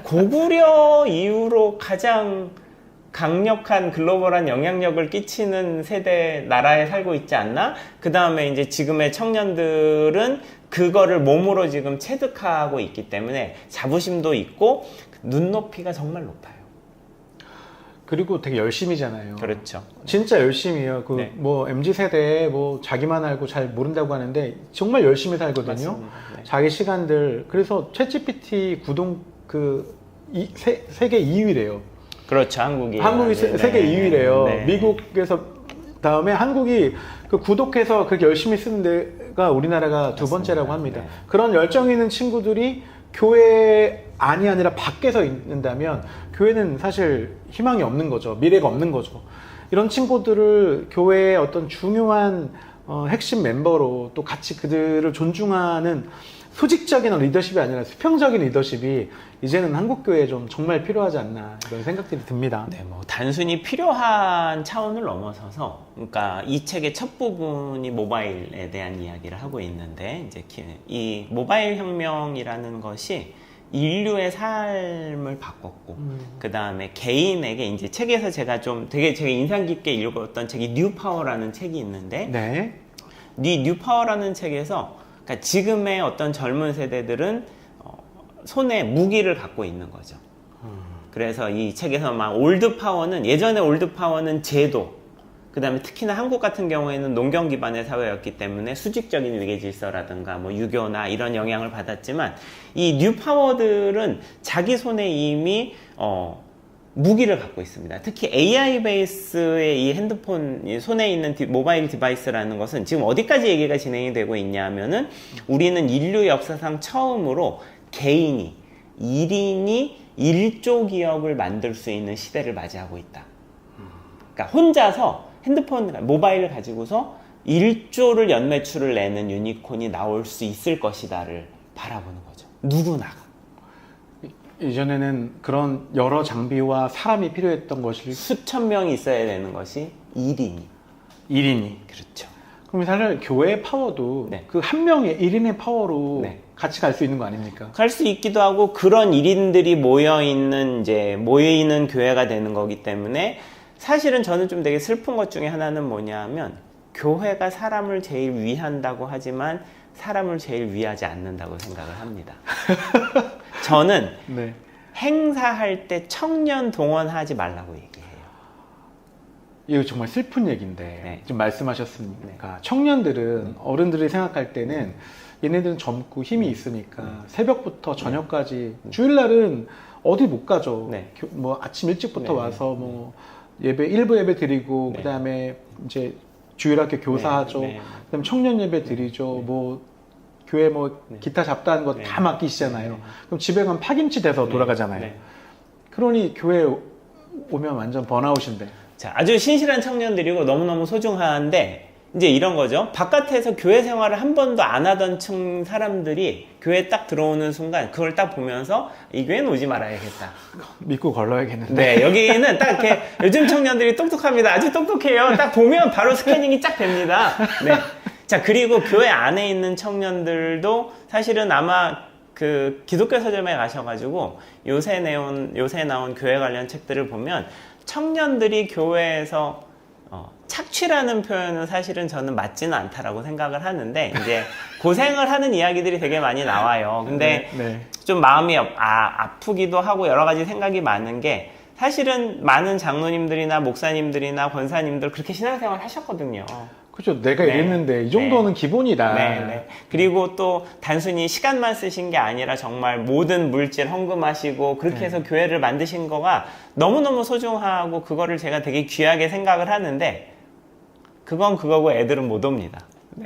고구려 이후로 가장 강력한 글로벌한 영향력을 끼치는 세대 나라에 살고 있지 않나? 그 다음에 이제 지금의 청년들은 그거를 몸으로 지금 체득하고 있기 때문에 자부심도 있고 눈높이가 정말 높아요. 그리고 되게 열심히잖아요. 그렇죠. 진짜 열심히요. 네. 뭐 MZ 세대에 뭐 자기만 알고 잘 모른다고 하는데 정말 열심히 살거든요. 맞습니다. 네. 자기 시간들. 그래서 챗GPT 구동 세계 2위래요. 그렇죠. 한국이 세계 2위래요. 네. 미국에서 다음에 한국이 그 구독해서 그렇게 열심히 쓰는 데가 우리나라가 두 번째라고 합니다. 네. 그런 열정 있는 친구들이 교회 안이 아니라 밖에서 있는다면 교회는 사실 희망이 없는 거죠. 미래가 없는 거죠. 이런 친구들을 교회의 어떤 중요한 핵심 멤버로 또 같이 그들을 존중하는 수직적인 리더십이 아니라 수평적인 리더십이 이제는 한국교회에 좀 정말 필요하지 않나 이런 생각들이 듭니다. 네, 뭐 단순히 필요한 차원을 넘어서서, 그러니까 이 책의 첫 부분이 모바일에 대한 이야기를 하고 있는데, 이제 이 모바일 혁명이라는 것이 인류의 삶을 바꿨고, 그 다음에 개인에게 이제 책에서 제가 좀 되게 제가 인상 깊게 읽었던 책이 뉴파워라는 책이 있는데, 네. 이 뉴파워라는 책에서 그러니까 지금의 어떤 젊은 세대들은 손에 무기를 갖고 있는 거죠. 그래서 이 책에서 막 올드파워는, 예전에 올드파워는 제도, 그 다음에 특히나 한국 같은 경우에는 농경 기반의 사회였기 때문에 수직적인 위계 질서라든가 뭐 유교나 이런 영향을 받았지만, 이 뉴파워들은 자기 손에 이미 무기를 갖고 있습니다. 특히 AI 베이스의 이 핸드폰, 이 손에 있는 모바일 디바이스라는 것은 지금 어디까지 얘기가 진행이 되고 있냐 하면은, 우리는 인류 역사상 처음으로 개인이, 1인이 1조 기업을 만들 수 있는 시대를 맞이하고 있다. 그러니까 혼자서 핸드폰, 모바일을 가지고서 1조를 연매출을 내는 유니콘이 나올 수 있을 것이다를 바라보는 거죠. 누구나가. 이전에는 그런 여러 장비와 사람이 필요했던 것이 수천 명이 있어야 되는 것이 1인이. 1인이. 그렇죠. 그럼 사실 교회의 파워도 네. 그 한 명의 1인의 파워로 네. 같이 갈 수 있는 거 아닙니까? 갈 수 있기도 하고, 그런 1인들이 모여있는 교회가 되는 거기 때문에, 사실은 저는 좀 되게 슬픈 것 중에 하나는 뭐냐 하면, 교회가 사람을 제일 위한다고 하지만 사람을 제일 위하지 않는다고 생각을 합니다. 저는 네. 행사할 때 청년 동원하지 말라고 얘기해요. 이거 정말 슬픈 얘기인데 네. 지금 말씀하셨으니까 청년들은 어른들이 생각할 때는 얘네들은 젊고 힘이 있으니까 새벽부터 저녁까지 주일날은 어디 못 가죠. 네. 뭐 아침 일찍부터 네. 와서 뭐 예배 일부 예배 드리고 네. 그다음에 이제 주일학교 교사하죠. 네. 네. 그다음에 청년 예배 드리죠. 뭐 교회 뭐 네. 기타 잡다한 거 다 맡기시잖아요. 네. 그럼 집에 가면 파김치 돼서 네. 돌아가잖아요. 네. 그러니 교회 오면 완전 번아웃인데. 자, 아주 신실한 청년들이고 너무너무 소중한데, 이제 이런 거죠. 바깥에서 교회 생활을 한 번도 안 하던 층 사람들이 교회에 딱 들어오는 순간 그걸 딱 보면서 이 교회는 오지 말아야겠다. 믿고 걸러야겠는데. 네, 여기는 딱 이렇게 요즘 청년들이 똑똑합니다. 아주 똑똑해요. 딱 보면 바로 스캐닝이 쫙 됩니다. 네. 자, 그리고 교회 안에 있는 청년들도 사실은 아마 그 기독교 서점에 가셔가지고 요새 나온 교회 관련 책들을 보면, 청년들이 교회에서 착취라는 표현은 사실은 저는 맞지는 않다라고 생각을 하는데, 이제 고생을 하는 이야기들이 되게 많이 나와요. 근데 네. 좀 마음이 아프기도 하고 여러 가지 생각이 많은 게, 사실은 많은 장로님들이나 목사님들이나 권사님들 그렇게 신앙생활 하셨거든요. 그렇죠. 내가 네. 이랬는데 이 정도는 네. 기본이다. 네, 네. 그리고 또 단순히 시간만 쓰신 게 아니라 정말 모든 물질 헌금하시고 그렇게 해서 교회를 만드신 거가 너무너무 소중하고, 그거를 제가 되게 귀하게 생각을 하는데, 그건 그거고 애들은 못 옵니다.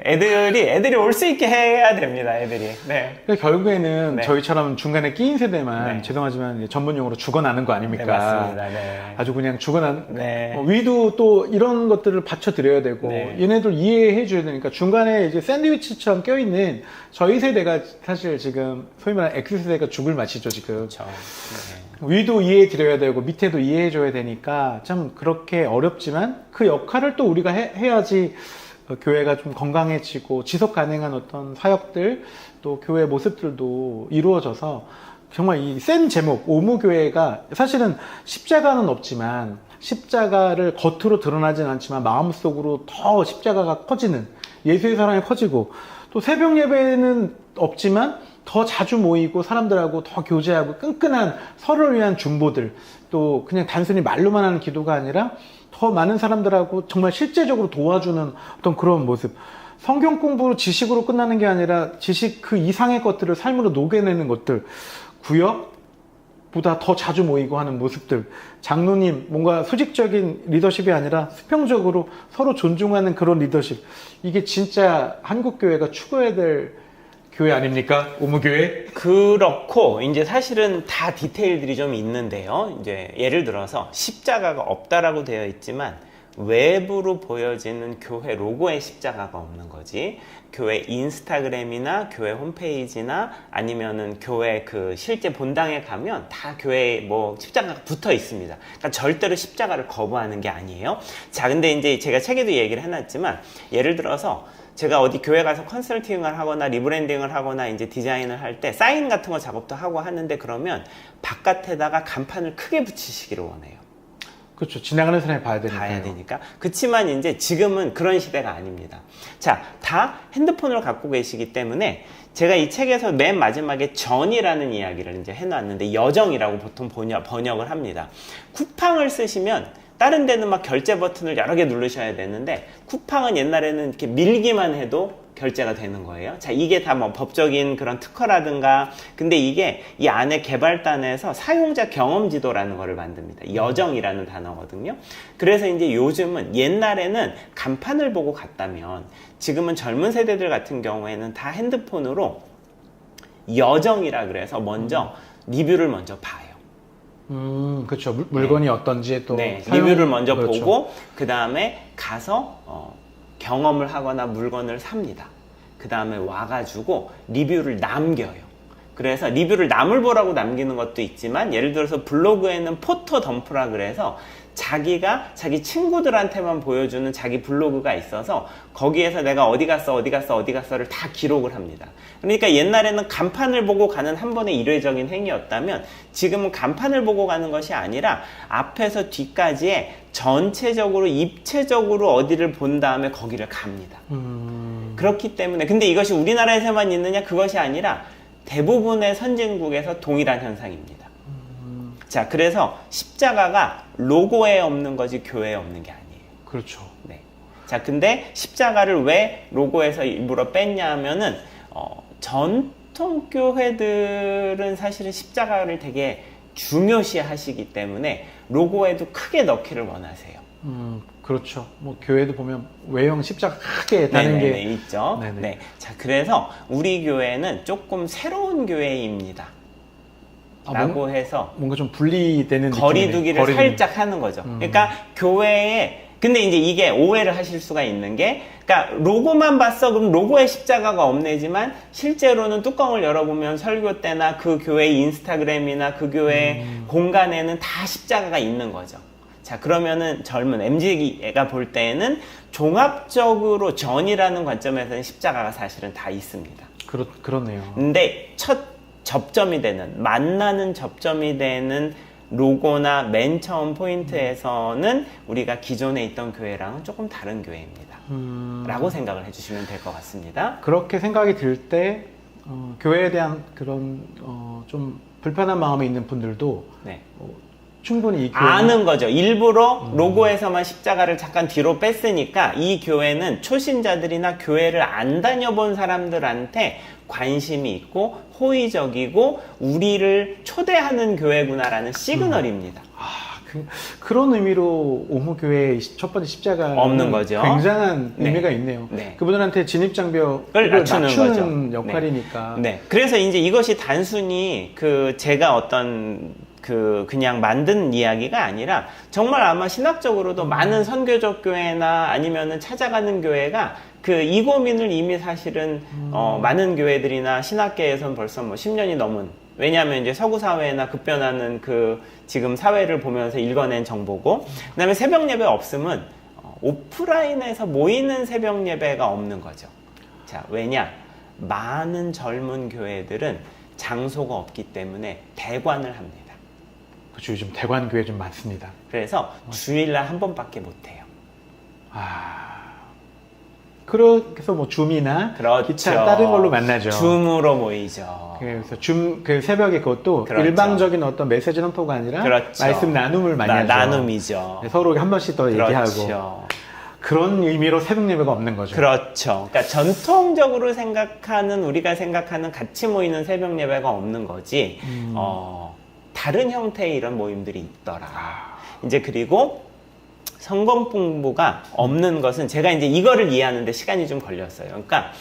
애들이 올 수 있게 해야 됩니다, 애들이. 네. 그러니까 결국에는 네. 저희처럼 중간에 끼인 세대만 네. 죄송하지만 전문용어로 죽어나는 거 아닙니까? 네, 맞습니다. 네. 아주 그냥 죽어난. 네. 위도 또 이런 것들을 받쳐드려야 되고 네. 얘네들 이해해 줘야 되니까 중간에 이제 샌드위치처럼 껴있는 저희 세대가 사실 지금 소위 말하는 X세대가 죽을 맛이죠, 지금. 그렇죠. 네. 위도 이해해 드려야 되고 밑에도 이해해 줘야 되니까 참 그렇게 어렵지만 그 역할을 또 우리가 해야지 교회가 좀 건강해지고 지속 가능한 어떤 사역들, 또 교회 모습들도 이루어져서 정말 이 센 제목 오무교회가 사실은 십자가는 없지만, 십자가를 겉으로 드러나진 않지만 마음속으로 더 십자가가 커지는, 예수의 사랑이 커지고, 또 새벽 예배는 없지만 더 자주 모이고 사람들하고 더 교제하고 끈끈한 서로를 위한 중보들, 또 그냥 단순히 말로만 하는 기도가 아니라 더 많은 사람들하고 정말 실제적으로 도와주는 어떤 그런 모습. 성경 공부로 지식으로 끝나는 게 아니라 지식 그 이상의 것들을 삶으로 녹여내는 것들. 구역보다 더 자주 모이고 하는 모습들. 장로님, 뭔가 수직적인 리더십이 아니라 수평적으로 서로 존중하는 그런 리더십. 이게 진짜 한국교회가 추구해야 될 교회 아닙니까? 오무교회? 그렇고, 이제 사실은 다 디테일들이 좀 있는데요. 이제 예를 들어서 십자가가 없다라고 되어 있지만, 외부로 보여지는 교회 로고에 십자가가 없는 거지. 교회 인스타그램이나 교회 홈페이지나 아니면은 교회 그 실제 본당에 가면 다 교회에 뭐 십자가가 붙어 있습니다. 그러니까 절대로 십자가를 거부하는 게 아니에요. 자, 근데 이제 제가 책에도 얘기를 해놨지만 예를 들어서 제가 어디 교회 가서 컨설팅을 하거나 리브랜딩을 하거나 이제 디자인을 할 때 사인 같은 거 작업도 하고 하는데 그러면 바깥에다가 간판을 크게 붙이시기를 원해요. 그렇죠. 지나가는 사람이 봐야 되니까. 봐야 되니까. 그치만 이제 지금은 그런 시대가 아닙니다. 자, 다 핸드폰을 갖고 계시기 때문에 제가 이 책에서 맨 마지막에 전이라는 이야기를 이제 해놨는데 여정이라고 보통 번역을 합니다. 쿠팡을 쓰시면 다른 데는 막 결제 버튼을 여러 개 누르셔야 되는데 쿠팡은 옛날에는 이렇게 밀기만 해도 결제가 되는 거예요. 자, 이게 다 뭐 법적인 그런 특허라든가, 근데 이게 이 안에 개발단에서 사용자 경험 지도라는 거를 만듭니다. 여정이라는 단어거든요. 그래서 이제 요즘은 옛날에는 간판을 보고 갔다면 지금은 젊은 세대들 같은 경우에는 다 핸드폰으로 여정이라 그래서 먼저 리뷰를 먼저 봐요. 그렇죠. 물건이 어떤지 또 리뷰를 먼저 그렇죠. 보고 그 다음에 가서 경험을 하거나 물건을 삽니다. 그 다음에 와가지고 리뷰를 남겨요. 그래서 리뷰를 남을 보라고 남기는 것도 있지만 예를 들어서 블로그에는 포토 덤프라 그래서 자기가 자기 친구들한테만 보여주는 자기 블로그가 있어서 거기에서 내가 어디 갔어를 다 기록을 합니다. 그러니까 옛날에는 간판을 보고 가는 한 번의 일회적인 행위였다면 지금은 간판을 보고 가는 것이 아니라 앞에서 뒤까지의 전체적으로 입체적으로 어디를 본 다음에 거기를 갑니다. 그렇기 때문에 근데 이것이 우리나라에서만 있느냐 그것이 아니라 대부분의 선진국에서 동일한 현상입니다. 자, 그래서 십자가가 로고에 없는 거지 교회에 없는 게 아니에요. 그렇죠. 네. 자, 근데 십자가를 왜 로고에서 일부러 뺐냐 하면은 전통 교회들은 사실은 십자가를 되게 중요시 하시기 때문에 로고에도 크게 넣기를 원하세요. 그렇죠. 뭐 교회도 보면 외형 십자가 크게 다는 네네네, 게 있죠. 네네. 네. 자, 그래서 우리 교회는 조금 새로운 교회입니다. 라고 해서 뭔가 좀 분리되는 거리두기를 살짝 하는 거죠. 그러니까 교회에 근데 이제 이게 오해를 하실 수가 있는 게 그러니까 로고만 봤어 그럼 로고에 십자가가 없네지만 실제로는 뚜껑을 열어보면 설교 때나 그 교회 인스타그램이나 그 교회 공간에는 다 십자가가 있는 거죠. 자, 그러면은 젊은 MZ가 볼 때에는 종합적으로 전이라는 관점에서는 십자가가 사실은 다 있습니다. 그렇네요. 근데 첫 접점이 되는 만나는 접점이 되는 로고나 맨 처음 포인트에서는 우리가 기존에 있던 교회랑은 조금 다른 교회입니다. 라고 생각을 해주시면 될 것 같습니다. 그렇게 생각이 들 때 교회에 대한 그런 좀 불편한 마음이 있는 분들도 네. 충분히 이 교회 아는 거죠. 일부러 로고에서만 십자가를 잠깐 뒤로 뺐으니까 이 교회는 초신자들이나 교회를 안 다녀본 사람들한테 관심이 있고 호의적이고 우리를 초대하는 교회구나라는 시그널입니다. 그런 의미로 오무교회의 첫 번째 십자가 없는 거죠. 굉장한 네. 의미가 있네요. 네. 그분들한테 진입장벽을 낮추는 거죠. 역할이니까. 네. 그래서 이제 이것이 단순히 제가 어떤 그냥 만든 이야기가 아니라 정말 아마 신학적으로도 많은 선교적 교회나 아니면은 찾아가는 교회가 이 고민을 이미 사실은 많은 교회들이나 신학계에선 벌써 뭐 10년이 넘은 왜냐하면 이제 서구 사회나 급변하는 지금 사회를 보면서 읽어낸 정보고 그다음에 새벽 예배 없음은 오프라인에서 모이는 새벽 예배가 없는 거죠. 자, 왜냐? 많은 젊은 교회들은 장소가 없기 때문에 대관을 합니다. 그렇죠. 요즘 대관 교회 좀 많습니다. 그래서 주일날 한 번밖에 못 해요. 그래서 뭐 줌이나 그렇죠. 기타 다른 걸로 만나죠. 줌으로 모이죠. 그래서 새벽에 그것도 그렇죠. 일방적인 어떤 메시지 넘포가 아니라 그렇죠. 말씀 나눔을 많이 하죠. 나눔이죠. 서로 한 번씩 더 그렇죠. 얘기하고 그런 의미로 새벽 예배가 없는 거죠. 그렇죠. 그러니까 전통적으로 우리가 생각하는 같이 모이는 새벽 예배가 없는 거지. 다른 형태의 이런 모임들이 있더라. 이제 그리고 성공 풍부가 없는 것은 제가 이제 이거를 이해하는데 시간이 좀 걸렸어요. 그러니까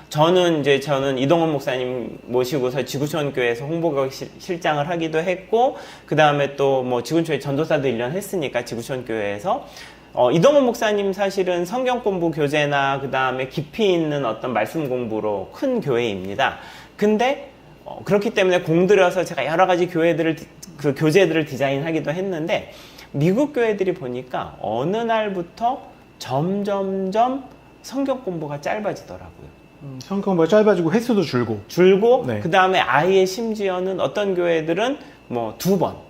저는 이동원 목사님 모시고서 지구촌 교회에서 홍보국 실장을 하기도 했고, 그 다음에 또 뭐 지구촌에 전도사도 1년 했으니까 지구촌 교회에서 이동원 목사님 사실은 성경 공부 교재나 그 다음에 깊이 있는 어떤 말씀 공부로 큰 교회입니다. 근데 그렇기 때문에 공들여서 제가 여러 가지 그 교재들을 디자인하기도 했는데 미국 교회들이 보니까 어느 날부터 점점점 성경 공부가 짧아지더라고요. 성경 공부가 짧아지고 횟수도 줄고. 네. 그 다음에 아예 심지어는 어떤 교회들은 뭐 2번.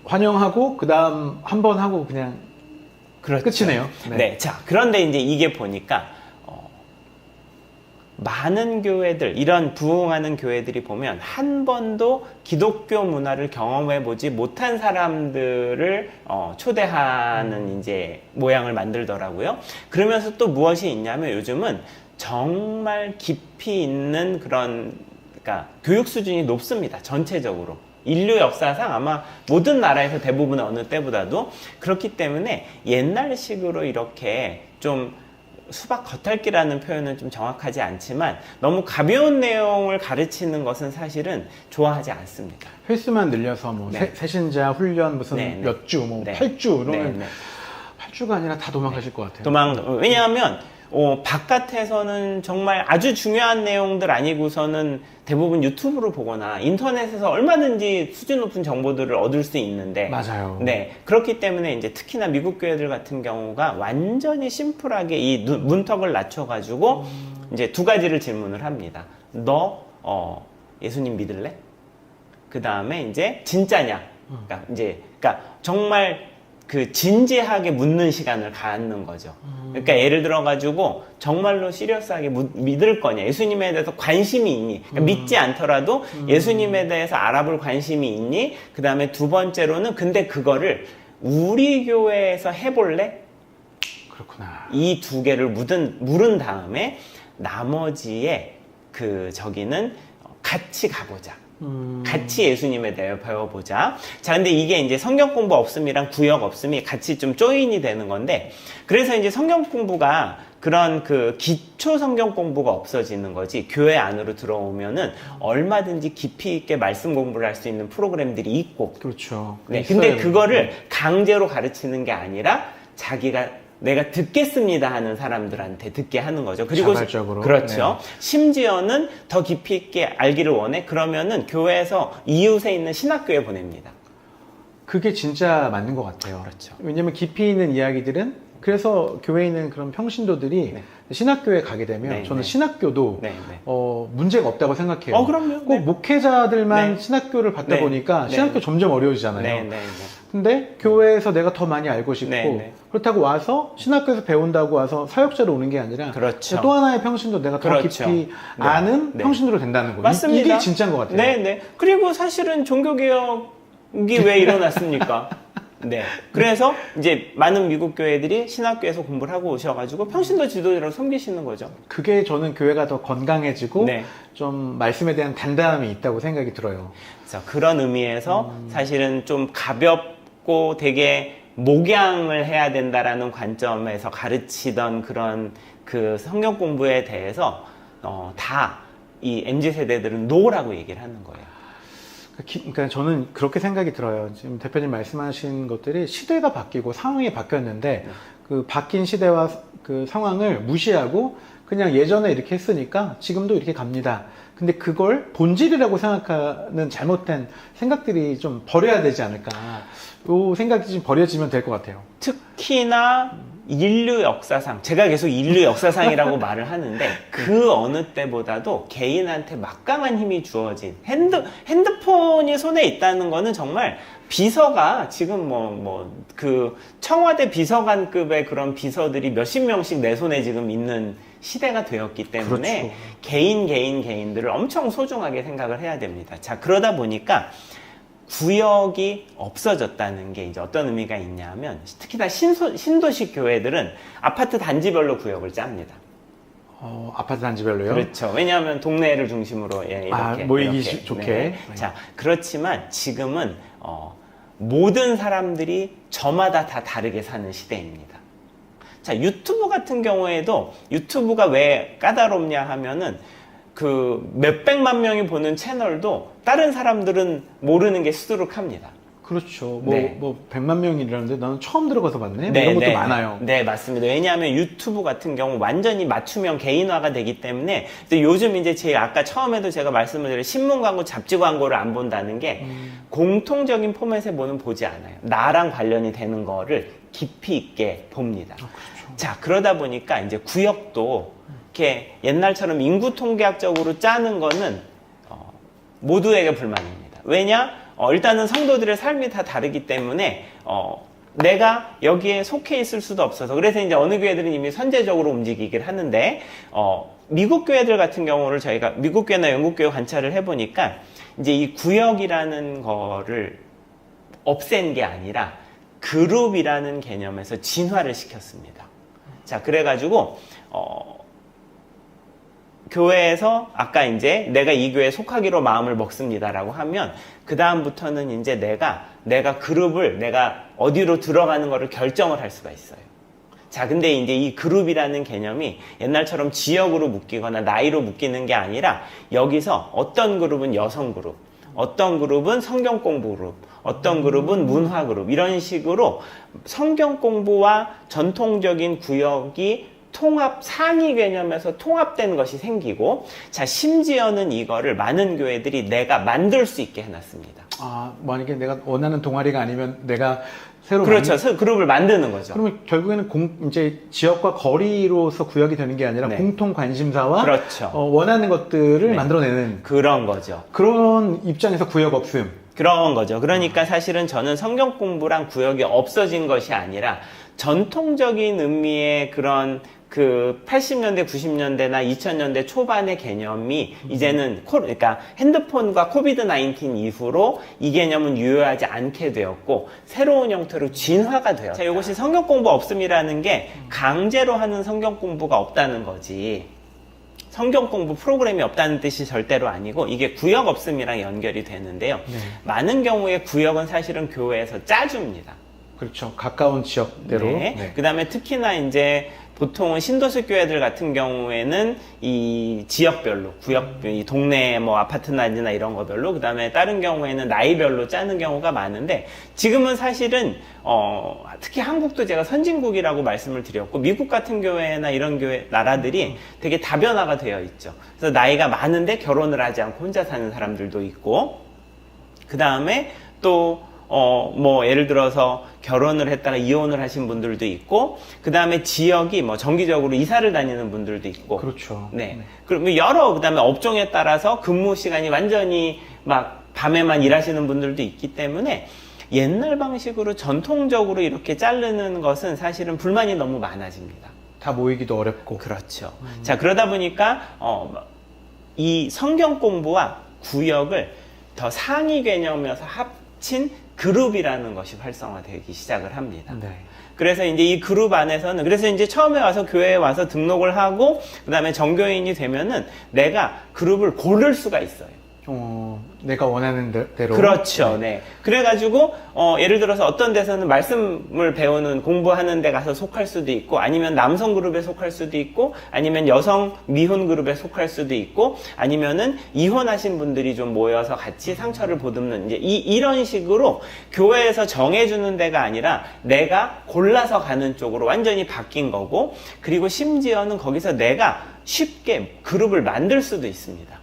환영하고 그 다음 한 번 하고 그냥 그렇죠. 끝이네요. 네. 자, 그런데 이제 이게 보니까 많은 교회들, 이런 부흥하는 교회들이 보면 한 번도 기독교 문화를 경험해 보지 못한 사람들을 초대하는 이제 모양을 만들더라고요. 그러면서 또 무엇이 있냐면 요즘은 정말 깊이 있는 그러니까 교육 수준이 높습니다. 전체적으로. 인류 역사상 아마 모든 나라에서 대부분 어느 때보다도 그렇기 때문에 옛날식으로 이렇게 좀 수박 겉핥기라는 표현은 좀 정확하지 않지만 너무 가벼운 내용을 가르치는 것은 사실은 좋아하지 않습니다. 횟수만 늘려서 뭐 네. 새신자 훈련 무슨 네, 네. 몇 주, 뭐 네. 8주 이러면 네, 네. 8주가 아니라 다 도망가실 것 같아요. 왜냐하면 바깥에서는 정말 아주 중요한 내용들 아니고서는 대부분 유튜브로 보거나 인터넷에서 얼마든지 수준 높은 정보들을 얻을 수 있는데 맞아요. 네. 그렇기 때문에 이제 특히나 미국 교회들 같은 경우가 완전히 심플하게 이 문턱을 낮춰가지고 이제 2가지를 질문을 합니다. 너 예수님 믿을래? 그 다음에 이제 진짜냐? 그러니까 정말 그 진지하게 묻는 시간을 갖는 거죠. 그러니까 예를 들어가지고 정말로 시리어스하게 믿을 거냐, 예수님에 대해서 관심이 있니, 그러니까 믿지 않더라도 예수님에 대해서 알아볼 관심이 있니, 그 다음에 2번째로는 근데 그거를 우리 교회에서 해볼래? 그렇구나. 이 2개를 물은 다음에 나머지에 저기는 같이 가보자. 같이 예수님에 대해 배워보자. 자, 근데 이게 이제 성경 공부 없음이랑 구역 없음이 같이 좀 조인이 되는 건데, 그래서 이제 성경 공부가 그런 기초 성경 공부가 없어지는 거지, 교회 안으로 들어오면은 얼마든지 깊이 있게 말씀 공부를 할 수 있는 프로그램들이 있고. 그렇죠. 네. 근데 그거를 강제로 가르치는 게 아니라 내가 듣겠습니다 하는 사람들한테 듣게 하는 거죠. 그리고 자발적으로. 그렇죠. 네. 심지어는 더 깊이 있게 알기를 원해. 그러면은 교회에서 이웃에 있는 신학교에 보냅니다. 그게 진짜 맞는 것 같아요. 그렇죠. 왜냐면 깊이 있는 이야기들은 그래서 교회에 있는 그런 평신도들이 네. 신학교에 가게 되면 네, 저는 네. 신학교도 네, 네. 문제가 없다고 생각해요. 그럼요. 꼭 네. 목회자들만 네. 신학교를 받다 네. 보니까 네. 신학교 점점 어려워지잖아요. 네, 네, 네. 근데 교회에서 내가 더 많이 알고 싶고 네, 네. 그렇다고 와서 신학교에서 배운다고 와서 사역자로 오는 게 아니라 그렇죠. 또 하나의 평신도 내가 더 그렇죠. 깊이 네. 아는 네. 평신도로 된다는 거예요. 맞습니다. 이게 진짜인 것 같아요. 네, 네. 그리고 사실은 종교개혁이 왜 일어났습니까? 네. 그래서 이제 많은 미국 교회들이 신학교에서 공부를 하고 오셔가지고 평신도 지도자로 섬기시는 거죠. 그게 저는 교회가 더 건강해지고 네. 좀 말씀에 대한 단단함이 있다고 생각이 들어요. 그래서 그런 의미에서 사실은 좀 가볍고 되게 목양을 해야 된다라는 관점에서 가르치던 그런 성경 공부에 대해서 다 이 MZ 세대들은 노라고 얘기를 하는 거예요. 그러니까 저는 그렇게 생각이 들어요. 지금 대표님 말씀하신 것들이 시대가 바뀌고 상황이 바뀌었는데 그 바뀐 시대와 그 상황을 무시하고 그냥 예전에 이렇게 했으니까 지금도 이렇게 갑니다. 근데 그걸 본질이라고 생각하는 잘못된 생각들이 좀 버려야 되지 않을까. 이 생각이 좀 버려지면 될 것 같아요. 특히나 인류 역사상, 제가 계속 인류 역사상이라고 말을 하는데 그 어느 때보다도 개인한테 막강한 힘이 주어진 핸드폰이 손에 있다는 거는 정말 비서가 지금 청와대 비서관급의 그런 비서들이 몇십 명씩 내 손에 지금 있는 시대가 되었기 때문에 그렇죠. 개인들을 엄청 소중하게 생각을 해야 됩니다. 자, 그러다 보니까 구역이 없어졌다는 게 이제 어떤 의미가 있냐면, 특히나 신도시 교회들은 아파트 단지별로 구역을 짭니다. 아파트 단지별로요? 그렇죠. 왜냐하면 동네를 중심으로 이렇게 모이기 이렇게. 좋게. 네. 자, 그렇지만 지금은 모든 사람들이 저마다 다 다르게 사는 시대입니다. 자, 유튜브 같은 경우에도 유튜브가 왜 까다롭냐 하면은 몇백만 명이 보는 채널도 다른 사람들은 모르는 게 수두룩합니다. 그렇죠. 네. 뭐 100만 명이라는데 나는 처음 들어가서 봤네. 뭐 이런 것도 많아요. 네, 맞습니다. 왜냐하면 유튜브 같은 경우 완전히 맞춤형 개인화가 되기 때문에 근데 요즘 이제 제가 아까 처음에도 제가 말씀을 드린 신문 광고, 잡지 광고를 안 본다는 게 공통적인 포맷의 뭐는 보지 않아요. 나랑 관련이 되는 거를 깊이 있게 봅니다. 그렇죠. 자, 그러다 보니까 이제 구역도 이렇게 옛날처럼 인구 통계학적으로 짜는 거는 모두에게 불만입니다. 왜냐? 일단은 성도들의 삶이 다 다르기 때문에 내가 여기에 속해 있을 수도 없어서 그래서 이제 어느 교회들은 이미 선제적으로 움직이긴 하는데 미국 교회들 같은 경우를 저희가 미국 교회나 영국 교회 관찰을 해보니까 이제 이 구역이라는 거를 없앤 게 아니라 그룹이라는 개념에서 진화를 시켰습니다. 자, 그래가지고 교회에서 아까 이제 내가 이 교회에 속하기로 마음을 먹습니다라고 하면 그 다음부터는 이제 내가 그룹을 내가 어디로 들어가는 거를 결정을 할 수가 있어요. 자, 근데 이제 이 그룹이라는 개념이 옛날처럼 지역으로 묶이거나 나이로 묶이는 게 아니라 여기서 어떤 그룹은 여성 그룹, 어떤 그룹은 성경 공부 그룹, 어떤 그룹은 문화 그룹 이런 식으로 성경 공부와 전통적인 구역이 통합, 상위 개념에서 통합된 것이 생기고, 자, 심지어는 이거를 많은 교회들이 내가 만들 수 있게 해놨습니다. 만약에 내가 원하는 동아리가 아니면 내가 새로 그렇죠. 그룹을 만드는 거죠. 그러면 결국에는 이제 지역과 거리로서 구역이 되는 게 아니라 네. 공통 관심사와 그렇죠. 원하는 것들을 네. 만들어내는 그런 거죠. 그런 입장에서 구역 없음. 그런 거죠. 그러니까 사실은 저는 성경 공부랑 구역이 없어진 것이 아니라 전통적인 의미의 그런 그 80년대, 90년대나 2000년대 초반의 개념이 이제는 그러니까 핸드폰과 코비드-19 이후로 이 개념은 유효하지 않게 되었고 새로운 형태로 진화가 되었다. 자, 이것이 성경 공부 없음이라는 게 강제로 하는 성경 공부가 없다는 거지. 성경 공부 프로그램이 없다는 뜻이 절대로 아니고 이게 구역 없음이랑 연결이 되는데요. 네. 많은 경우에 구역은 사실은 교회에서 짜줍니다. 그렇죠. 가까운 지역대로. 네. 네. 그 다음에 특히나 이제 보통은 신도시 교회들 같은 경우에는 이 지역별로, 구역, 이 동네 뭐 아파트나 이런 거별로, 그 다음에 다른 경우에는 나이별로 짜는 경우가 많은데, 지금은 사실은, 특히 한국도 제가 선진국이라고 말씀을 드렸고, 미국 같은 교회나 이런 교회, 나라들이 되게 다변화가 되어 있죠. 그래서 나이가 많은데 결혼을 하지 않고 혼자 사는 사람들도 있고, 그 다음에 또, 뭐, 예를 들어서 결혼을 했다가 이혼을 하신 분들도 있고, 그 다음에 지역이 뭐 정기적으로 이사를 다니는 분들도 있고. 그렇죠. 네. 그러면 그 다음에 업종에 따라서 근무 시간이 완전히 막 밤에만 일하시는 분들도 있기 때문에 옛날 방식으로 전통적으로 이렇게 자르는 것은 사실은 불만이 너무 많아집니다. 다 모이기도 어렵고. 그렇죠. 자, 그러다 보니까, 이 성경 공부와 구역을 더 상위 개념에서 합친 그룹이라는 것이 활성화되기 시작을 합니다. 네. 그래서 이제 이 그룹 안에서는, 그래서 이제 처음에 와서 교회에 와서 등록을 하고, 그 다음에 정교인이 되면은 내가 그룹을 고를 수가 있어요. 내가 원하는 대로. 그렇죠. 네. 그래가지고, 예를 들어서 어떤 데서는 말씀을 배우는, 공부하는 데 가서 속할 수도 있고, 아니면 남성 그룹에 속할 수도 있고, 아니면 여성 미혼 그룹에 속할 수도 있고, 아니면은 이혼하신 분들이 좀 모여서 같이 상처를 보듬는, 이제 이런 식으로 교회에서 정해주는 데가 아니라 내가 골라서 가는 쪽으로 완전히 바뀐 거고, 그리고 심지어는 거기서 내가 쉽게 그룹을 만들 수도 있습니다.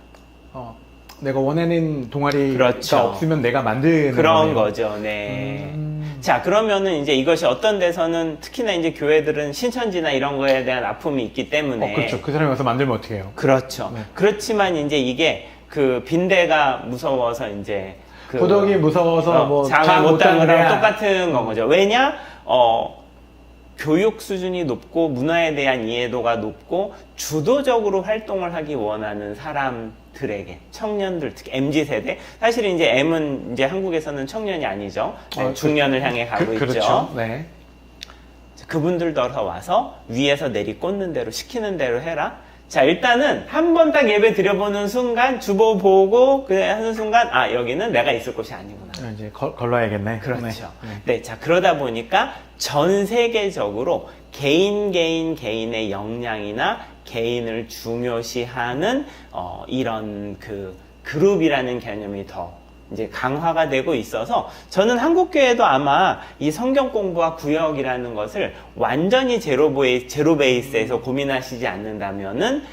내가 원하는 동아리가 그렇죠. 없으면 내가 만드는 그런 거네요. 거죠. 네. 자, 그러면은 이제 이것이 어떤 데서는 특히나 이제 교회들은 신천지나 이런 거에 대한 아픔이 있기 때문에. 그렇죠. 그 사람이 와서 만들면 어떻게 해요? 그렇죠. 네. 그렇지만 이제 이게 그 빈대가 무서워서 이제 그 도덕이 무서워서 뭐 장을 못 딴 거랑 거랑 똑같은 거죠. 왜냐? 교육 수준이 높고 문화에 대한 이해도가 높고 주도적으로 활동을 하기 원하는 사람들에게 청년들 특히 MZ세대 사실 이제 M은 이제 한국에서는 청년이 아니죠. 네, 중년을 향해 가고 있죠. 그렇죠. 네. 그분들도 와서 위에서 내리 꽂는 대로 시키는 대로 해라. 자, 일단은 한 번 딱 예배 드려보는 순간 주보 보고 그 하는 순간 여기는 내가 있을 곳이 아니구나. 이제 걸러야겠네. 그렇죠. 네. 네, 자, 그러다 보니까 전 세계적으로 개인의 역량이나 개인을 중요시하는 이런 그 그룹이라는 개념이 더 이제 강화가 되고 있어서 저는 한국교회도 아마 이 성경 공부와 구역이라는 것을 완전히 제로 베이스에서 고민하시지 않는다면은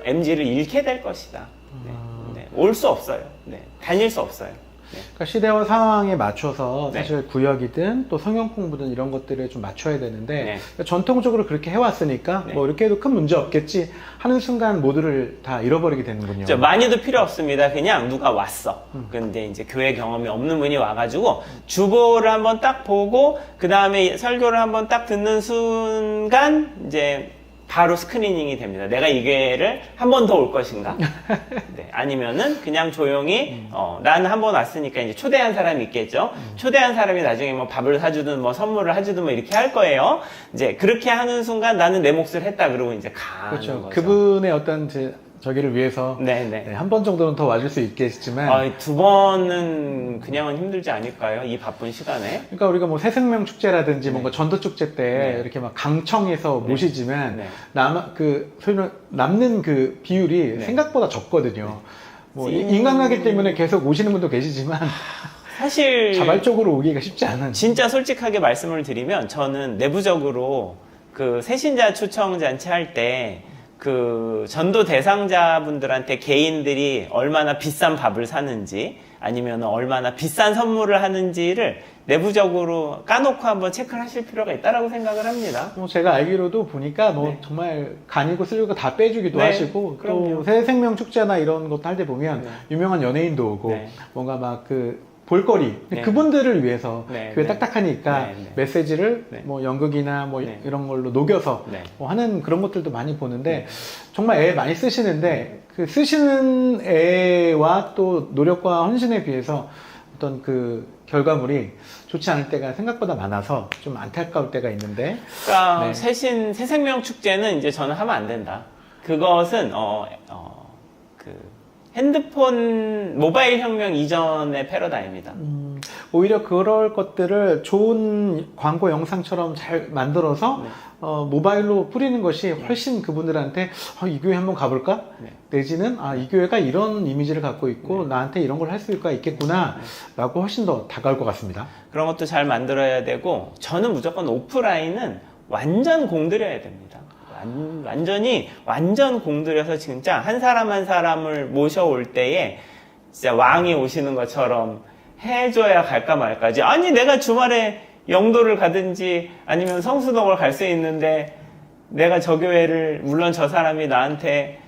MG를 잃게 될 것이다. 네. 올 수 없어요. 네. 다닐 수 없어요. 네. 그러니까 시대와 상황에 맞춰서 네. 사실 구역이든 또 성경 공부든 이런 것들을 좀 맞춰야 되는데 네. 그러니까 전통적으로 그렇게 해왔으니까 네. 뭐 이렇게 해도 큰 문제 없겠지 하는 순간 모두를 다 잃어버리게 되는군요. 많이도 필요 없습니다. 그냥 누가 왔어. 근데 이제 교회 경험이 없는 분이 와가지고 주보를 한번 딱 보고 그 다음에 설교를 한번 딱 듣는 순간 이제 바로 스크리닝이 됩니다. 내가 이 교회를 한 번 더 올 것인가? 네, 아니면은 그냥 조용히 나는 한 번 왔으니까 이제 초대한 사람이 있겠죠. 초대한 사람이 나중에 뭐 밥을 사주든 뭐 선물을 해주든 뭐 이렇게 할 거예요. 이제 그렇게 하는 순간 나는 내 몫을 했다 그러고 이제 가는 그렇죠. 거죠. 그분의 어떤 저기를 위해서 네네. 한 번 정도는 더 와줄 수 있겠지만 두 번은 그냥은 힘들지 않을까요? 이 바쁜 시간에. 그러니까 우리가 뭐 새생명 축제라든지 뭔가 전도 축제 때 네. 이렇게 막 강청해서 모시지만 네. 소위 남는 그 비율이 네. 생각보다 적거든요. 뭐 네. 인간관계 때문에 계속 오시는 분도 계시지만 사실 자발적으로 오기가 쉽지 않은. 진짜 솔직하게 말씀을 드리면 저는 내부적으로 그 새신자 초청 잔치 할 때 그 전도 대상자분들한테 개인들이 얼마나 비싼 밥을 사는지 아니면 얼마나 비싼 선물을 하는지를 내부적으로 까놓고 한번 체크를 하실 필요가 있다라고 생각을 합니다. 뭐 제가 알기로도 보니까 뭐 네. 정말 간이고 쓸고 다 빼주기도 네, 하시고 그럼요. 또 새생명 축제나 이런 것도 할 때 보면 네. 유명한 연예인도 오고 네. 뭔가 막 그 볼거리 네. 그분들을 위해서 네, 교회 네. 딱딱하니까 네, 네. 메시지를 네. 뭐 연극이나 뭐 네. 이런 걸로 녹여서 네. 뭐 하는 그런 것들도 많이 보는데 네. 정말 애 많이 쓰시는데 그 쓰시는 애와 또 노력과 헌신에 비해서 어떤 그 결과물이 좋지 않을 때가 생각보다 많아서 좀 안타까울 때가 있는데 그러니까 네. 새생명 축제는 이제 저는 하면 안 된다. 그것은 그 핸드폰 모바일 혁명 이전의 패러다임이다. 오히려 그럴 것들을 좋은 광고 영상처럼 잘 만들어서 네. 모바일로 뿌리는 것이 훨씬 그분들한테 이 교회 한번 가볼까? 네. 내지는 이 교회가 이런 이미지를 갖고 있고 나한테 이런 걸 할 수가 있겠구나 라고 훨씬 더 다가올 것 같습니다. 그런 것도 잘 만들어야 되고 저는 무조건 오프라인은 완전 공들여야 됩니다. 완전 공들여서 진짜 한 사람 한 사람을 모셔올 때에 진짜 왕이 오시는 것처럼 해줘야 갈까 말까지. 아니 내가 주말에 영도를 가든지 아니면 성수동을 갈 수 있는데 내가 저 교회를 물론 저 사람이 나한테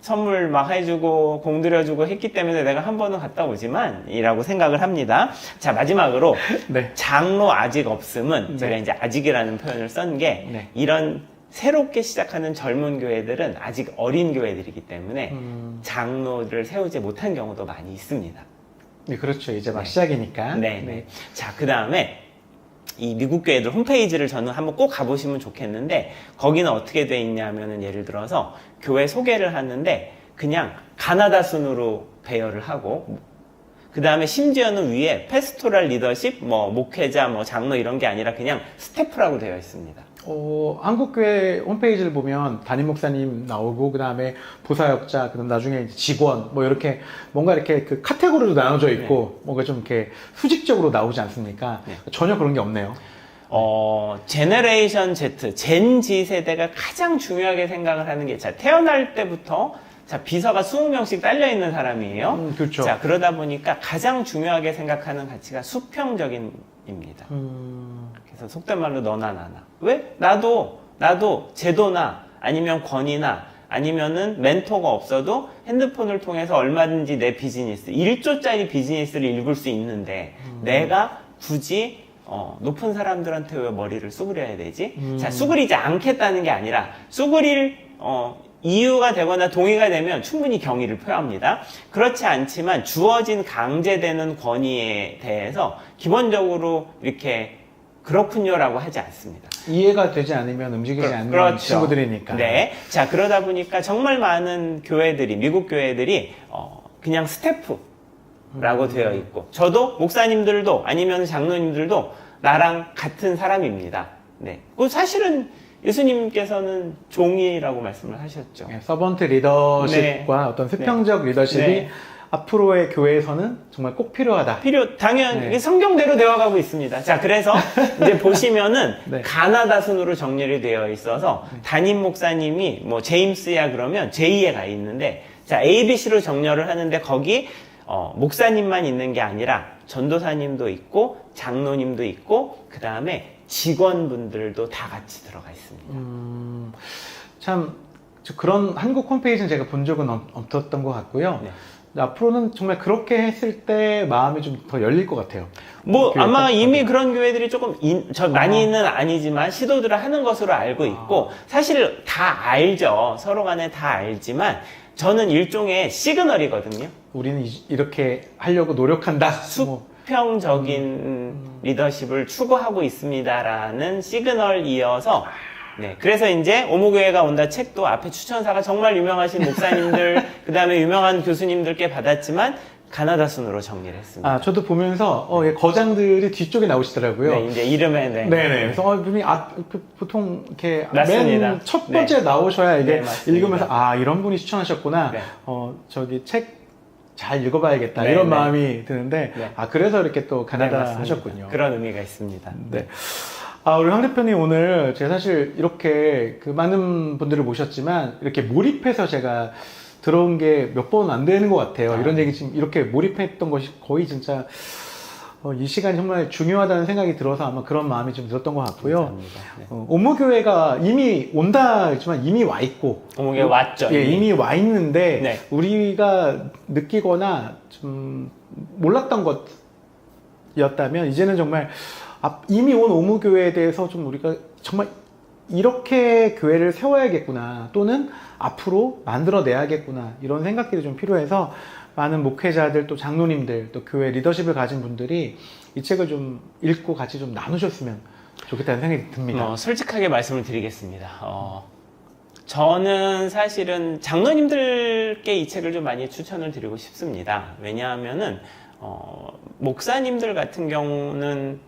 선물 막 해주고 공들여주고 했기 때문에 내가 한 번은 갔다 오지만 이라고 생각을 합니다. 자 마지막으로 네. 장로 아직 없음은 네. 제가 이제 아직이라는 표현을 쓴 게 네. 이런 새롭게 시작하는 젊은 교회들은 아직 어린 교회들이기 때문에 장로를 세우지 못한 경우도 많이 있습니다. 네, 그렇죠. 이제 막 네. 시작이니까. 네. 자, 그 다음에 이 미국 교회들 홈페이지를 저는 한번 꼭 가보시면 좋겠는데 거기는 어떻게 돼 있냐면은 예를 들어서 교회 소개를 하는데 그냥 가나다 순으로 배열을 하고 그 다음에 심지어는 위에 패스토랄 리더십, 뭐 목회자, 뭐 장로 이런 게 아니라 그냥 스태프라고 되어 있습니다. 한국교회 홈페이지를 보면 담임 목사님 나오고 그 다음에 부사역자, 그다음 나중에 이제 직원 뭐 이렇게 뭔가 이렇게 그 카테고리로 나눠져 있고 뭔가 좀 이렇게 수직적으로 나오지 않습니까? 네. 전혀 그런 게 없네요. 제너레이션 Z, 젠지 세대가 가장 중요하게 생각을 하는 게 자, 태어날 때부터 자, 비서가 20명씩 딸려 있는 사람이에요. 그렇죠. 자, 그러다 보니까 가장 중요하게 생각하는 가치가 수평적인입니다. 그래서 속된 말로 너나 나나. 왜? 나도 제도나 아니면 권위나 아니면은 멘토가 없어도 핸드폰을 통해서 얼마든지 내 비즈니스, 1조짜리 비즈니스를 읽을 수 있는데 내가 굳이 높은 사람들한테 왜 머리를 쑤그려야 되지? 자, 쑤그리지 않겠다는 게 아니라 쑤그릴 이유가 되거나 동의가 되면 충분히 경의를 표합니다. 그렇지 않지만 주어진 강제되는 권위에 대해서 기본적으로 이렇게 그렇군요라고 하지 않습니다. 이해가 되지 않으면 움직이지 않는 그렇죠. 친구들이니까. 네. 자, 그러다 보니까 정말 많은 교회들이, 미국 교회들이, 그냥 스태프라고 되어 있고, 저도 목사님들도 아니면 장로님들도 나랑 같은 사람입니다. 네. 그 사실은 예수님께서는 종이라고 말씀을 하셨죠. 서번트 리더십과 네. 어떤 수평적 리더십이 네. 앞으로의 교회에서는 정말 꼭 필요하다. 당연히 네. 성경대로 되어가고 있습니다. 자, 그래서 이제 보시면은 네. 가나다 순으로 정렬이 되어 있어서 담임 목사님이 뭐 제임스야 그러면 J에 가 있는데, 자, ABC로 정렬을 하는데 거기 목사님만 있는 게 아니라 전도사님도 있고 장로님도 있고 그 다음에 직원분들도 다 같이 들어가 있습니다. 참 그런 한국 홈페이지는 제가 본 적은 없었던 것 같고요. 네. 앞으로는 정말 그렇게 했을 때 마음이 좀 더 열릴 것 같아요. 뭐 교회 아마 딱 이미 가면. 그런 교회들이 조금 많이는 아니지만 시도들을 하는 것으로 알고 있고, 사실 다 알죠. 서로 간에 다 알지만 저는 일종의 시그널이거든요. 우리는 이렇게 하려고 노력한다. 뭐. 수평적인 리더십을 추구하고 있습니다라는 시그널이어서, 네. 그래서 이제 오무교회가 온다 책도 앞에 추천사가 정말 유명하신 목사님들, 그 다음에 유명한 교수님들께 받았지만, 가나다 순으로 정리를 했습니다. 아, 저도 보면서 예, 거장들이 뒤쪽에 나오시더라고요. 네, 이제 이름에, 네. 네네. 그래서 분이 보통 이렇게 맞습니다. 맨 첫 번째 네. 나오셔야 이게 네, 맞습니다. 읽으면서 아, 이런 분이 추천하셨구나. 네. 저기 책 잘 읽어봐야겠다. 네, 이런 네. 마음이 드는데 네. 아, 그래서 이렇게 또 네, 가나다 맞습니다. 하셨군요. 그런 의미가 있습니다. 네. 아, 우리 황 대표님 오늘 제가 사실 이렇게 그 많은 분들을 모셨지만 이렇게 몰입해서 제가 들어온 게 몇 번 안 되는 것 같아요. 이런 얘기 지금 이렇게 몰입했던 것이 거의 진짜 이 시간이 정말 중요하다는 생각이 들어서 아마 그런 마음이 좀 들었던 것 같고요. 감사합니다. 네. 오무교회가 이미 온다 했지만 이미 와 있고. 오무교회 왔죠. 예, 이미 와 있는데 네. 우리가 느끼거나 좀 몰랐던 것이었다면 이제는 정말 이미 온 오무교회에 대해서 좀 우리가 정말 이렇게 교회를 세워야겠구나 또는 앞으로 만들어내야겠구나 이런 생각들이 좀 필요해서 많은 목회자들 또 장로님들 또 교회 리더십을 가진 분들이 이 책을 좀 읽고 같이 좀 나누셨으면 좋겠다는 생각이 듭니다. 솔직하게 말씀을 드리겠습니다. 저는 사실은 장로님들께 이 책을 좀 많이 추천을 드리고 싶습니다. 왜냐하면은 목사님들 같은 경우는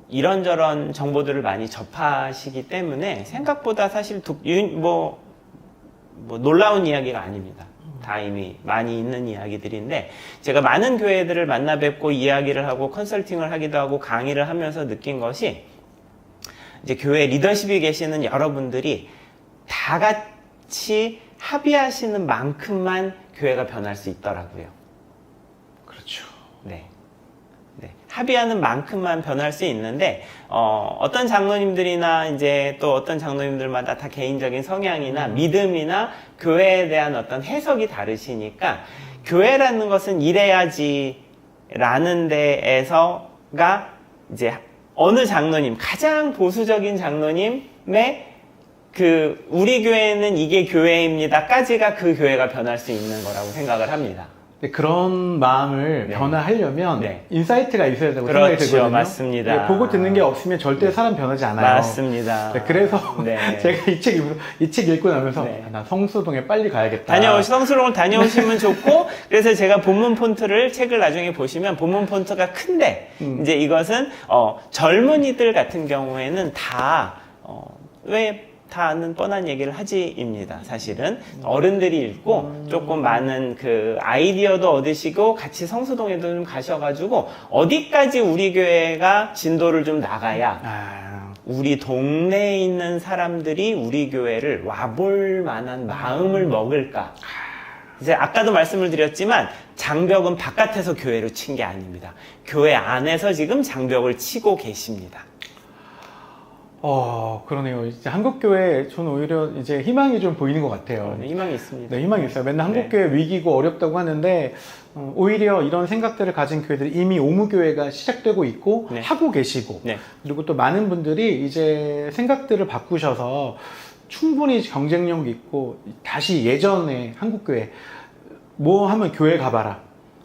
이런저런 정보들을 많이 접하시기 때문에 생각보다 사실 놀라운 이야기가 아닙니다. 다 이미 많이 있는 이야기들인데, 제가 많은 교회들을 만나 뵙고 이야기를 하고 컨설팅을 하기도 하고 강의를 하면서 느낀 것이, 이제 교회 리더십이 계시는 여러분들이 다 같이 합의하시는 만큼만 교회가 변할 수 있더라고요. 그렇죠. 네. 네. 합의하는 만큼만 변할 수 있는데, 어떤 장로님들이나 이제 또 어떤 장로님들마다 다 개인적인 성향이나 믿음이나 교회에 대한 어떤 해석이 다르시니까, 교회라는 것은 이래야지 라는 데에서가 이제 어느 장로님, 가장 보수적인 장로님의 우리 교회는 이게 교회입니다까지가 그 교회가 변할 수 있는 거라고 생각을 합니다. 그런 마음을 네. 변화하려면 네. 인사이트가 있어야 된다고 그렇죠. 생각이 들거든요. 맞습니다. 네, 보고 듣는 게 없으면 절대 사람 변하지 않아요. 맞습니다. 네, 그래서 네. 제가 이 책 읽고 나면서 네. 나 성수동에 빨리 가야겠다. 성수동을 다녀오시면 좋고, 그래서 제가 본문 폰트를 책을 나중에 보시면 본문 폰트가 큰데, 이제 이것은, 젊은이들 같은 경우에는 왜 다 아는 뻔한 얘기를 하지입니다. 사실은 어른들이 읽고 조금 많은 아이디어도 얻으시고 같이 성수동에도 좀 가셔가지고 어디까지 우리 교회가 진도를 좀 나가야 우리 동네에 있는 사람들이 우리 교회를 와볼 만한 마음을 먹을까. 이제 아까도 말씀을 드렸지만 장벽은 바깥에서 교회로 친 게 아닙니다. 교회 안에서 지금 장벽을 치고 계십니다. 그러네요. 이제 한국교회, 저는 오히려 이제 희망이 좀 보이는 것 같아요. 희망이 있습니다. 네, 희망이 있어요. 맨날 한국교회 위기고 어렵다고 하는데, 오히려 이런 생각들을 가진 교회들이 이미 오무교회가 시작되고 있고, 네. 하고 계시고, 네. 그리고 또 많은 분들이 이제 생각들을 바꾸셔서 충분히 경쟁력 있고, 다시 예전에 한국교회, 뭐 하면 교회 가봐라.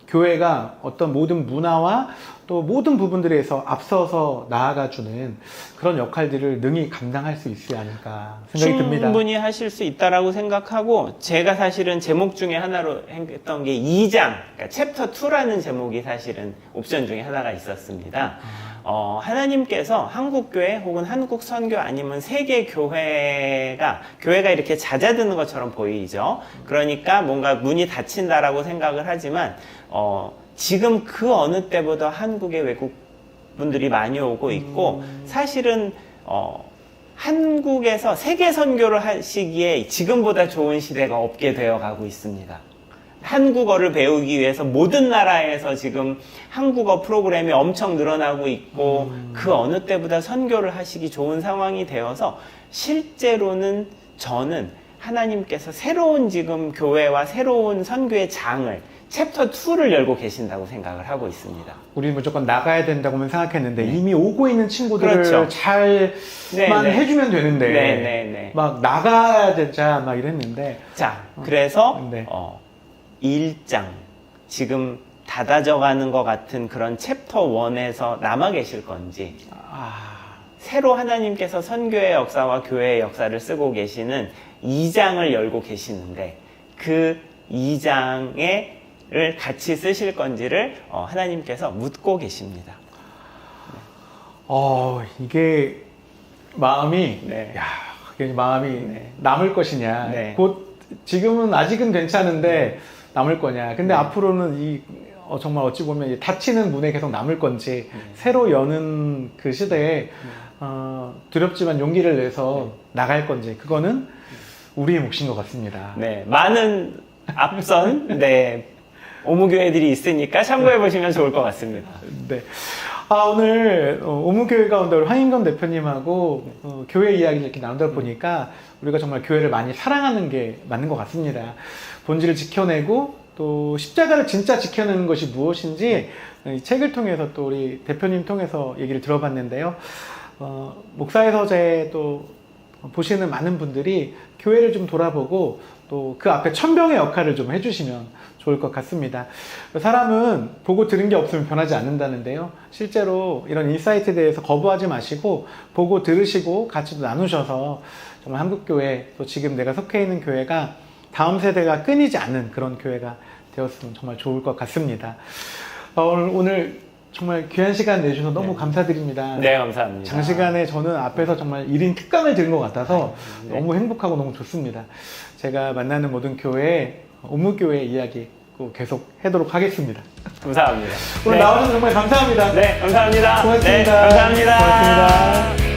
교회가 어떤 모든 문화와 또 모든 부분들에서 앞서서 나아가주는 그런 역할들을 능히 감당할 수 있어야 하니까 생각이 듭니다. 충분히 하실 수 있다라고 생각하고, 제가 사실은 제목 중에 하나로 했던 게 2장, 그러니까 챕터 2라는 제목이 사실은 옵션 중에 하나가 있었습니다. 하나님께서 한국교회 혹은 한국선교 아니면 세계교회가 이렇게 잦아드는 것처럼 보이죠. 그러니까 뭔가 문이 닫힌다라고 생각을 하지만 지금 그 어느 때보다 한국에 외국 분들이 많이 오고 있고 사실은 한국에서 세계 선교를 하시기에 지금보다 좋은 시대가 없게 되어 가고 있습니다. 한국어를 배우기 위해서 모든 나라에서 지금 한국어 프로그램이 엄청 늘어나고 있고 그 어느 때보다 선교를 하시기 좋은 상황이 되어서 실제로는 저는 하나님께서 새로운 지금 교회와 새로운 선교의 장을 챕터 2를 열고 계신다고 생각을 하고 있습니다. 우리 무조건 나가야 된다고만 생각했는데 이미 오고 있는 친구들을 그렇죠. 잘만 해주면 되는데 네네네. 막 나가야 되자 막 이랬는데 자, 그래서 네. 1장 지금 닫아져 가는 것 같은 그런 챕터 1에서 남아 계실 건지 새로 하나님께서 선교의 역사와 교회의 역사를 쓰고 계시는 2장을 열고 계시는데 그 2장을 같이 쓰실 건지를 하나님께서 묻고 계십니다. 이게 마음이 네. 이게 마음이 네. 남을 것이냐 네. 곧 지금은 아직은 괜찮은데 남을 거냐 근데 앞으로는 정말 어찌 보면 이 닫히는 문에 계속 남을 건지 새로 여는 그 시대에 두렵지만 용기를 내서 나갈 건지 그거는 우리의 몫인 것 같습니다. 네, 많은 앞선 오무교회들이 있으니까 참고해 보시면 좋을 것 같습니다. 네. 오늘 오무교회 가운데 우리 황인건 대표님하고 교회 이야기를 이렇게 나누다 보니까 우리가 정말 교회를 많이 사랑하는 게 맞는 것 같습니다. 본질을 지켜내고 또 십자가를 진짜 지켜내는 것이 무엇인지 이 책을 통해서 또 우리 대표님 통해서 얘기를 들어봤는데요. 목사의 서재 또 보시는 많은 분들이 교회를 좀 돌아보고 또 그 앞에 천병의 역할을 좀 해주시면 좋을 것 같습니다. 사람은 보고 들은 게 없으면 변하지 않는다는데요. 실제로 이런 인사이트에 대해서 거부하지 마시고 보고 들으시고 같이 나누셔서 정말 한국교회 또 지금 내가 속해 있는 교회가 다음 세대가 끊이지 않는 그런 교회가 되었으면 정말 좋을 것 같습니다. 오늘 정말 귀한 시간 내주셔서 너무 감사드립니다. 네, 감사합니다. 장시간에 저는 앞에서 정말 1인 특강을 들은 것 같아서 너무 행복하고 너무 좋습니다. 제가 만나는 모든 교회, 오무교회 이야기 계속 하도록 하겠습니다. 감사합니다. 오늘 나와주셔서 정말 감사합니다. 네, 감사합니다. 고맙습니다. 네, 감사합니다. 고맙습니다.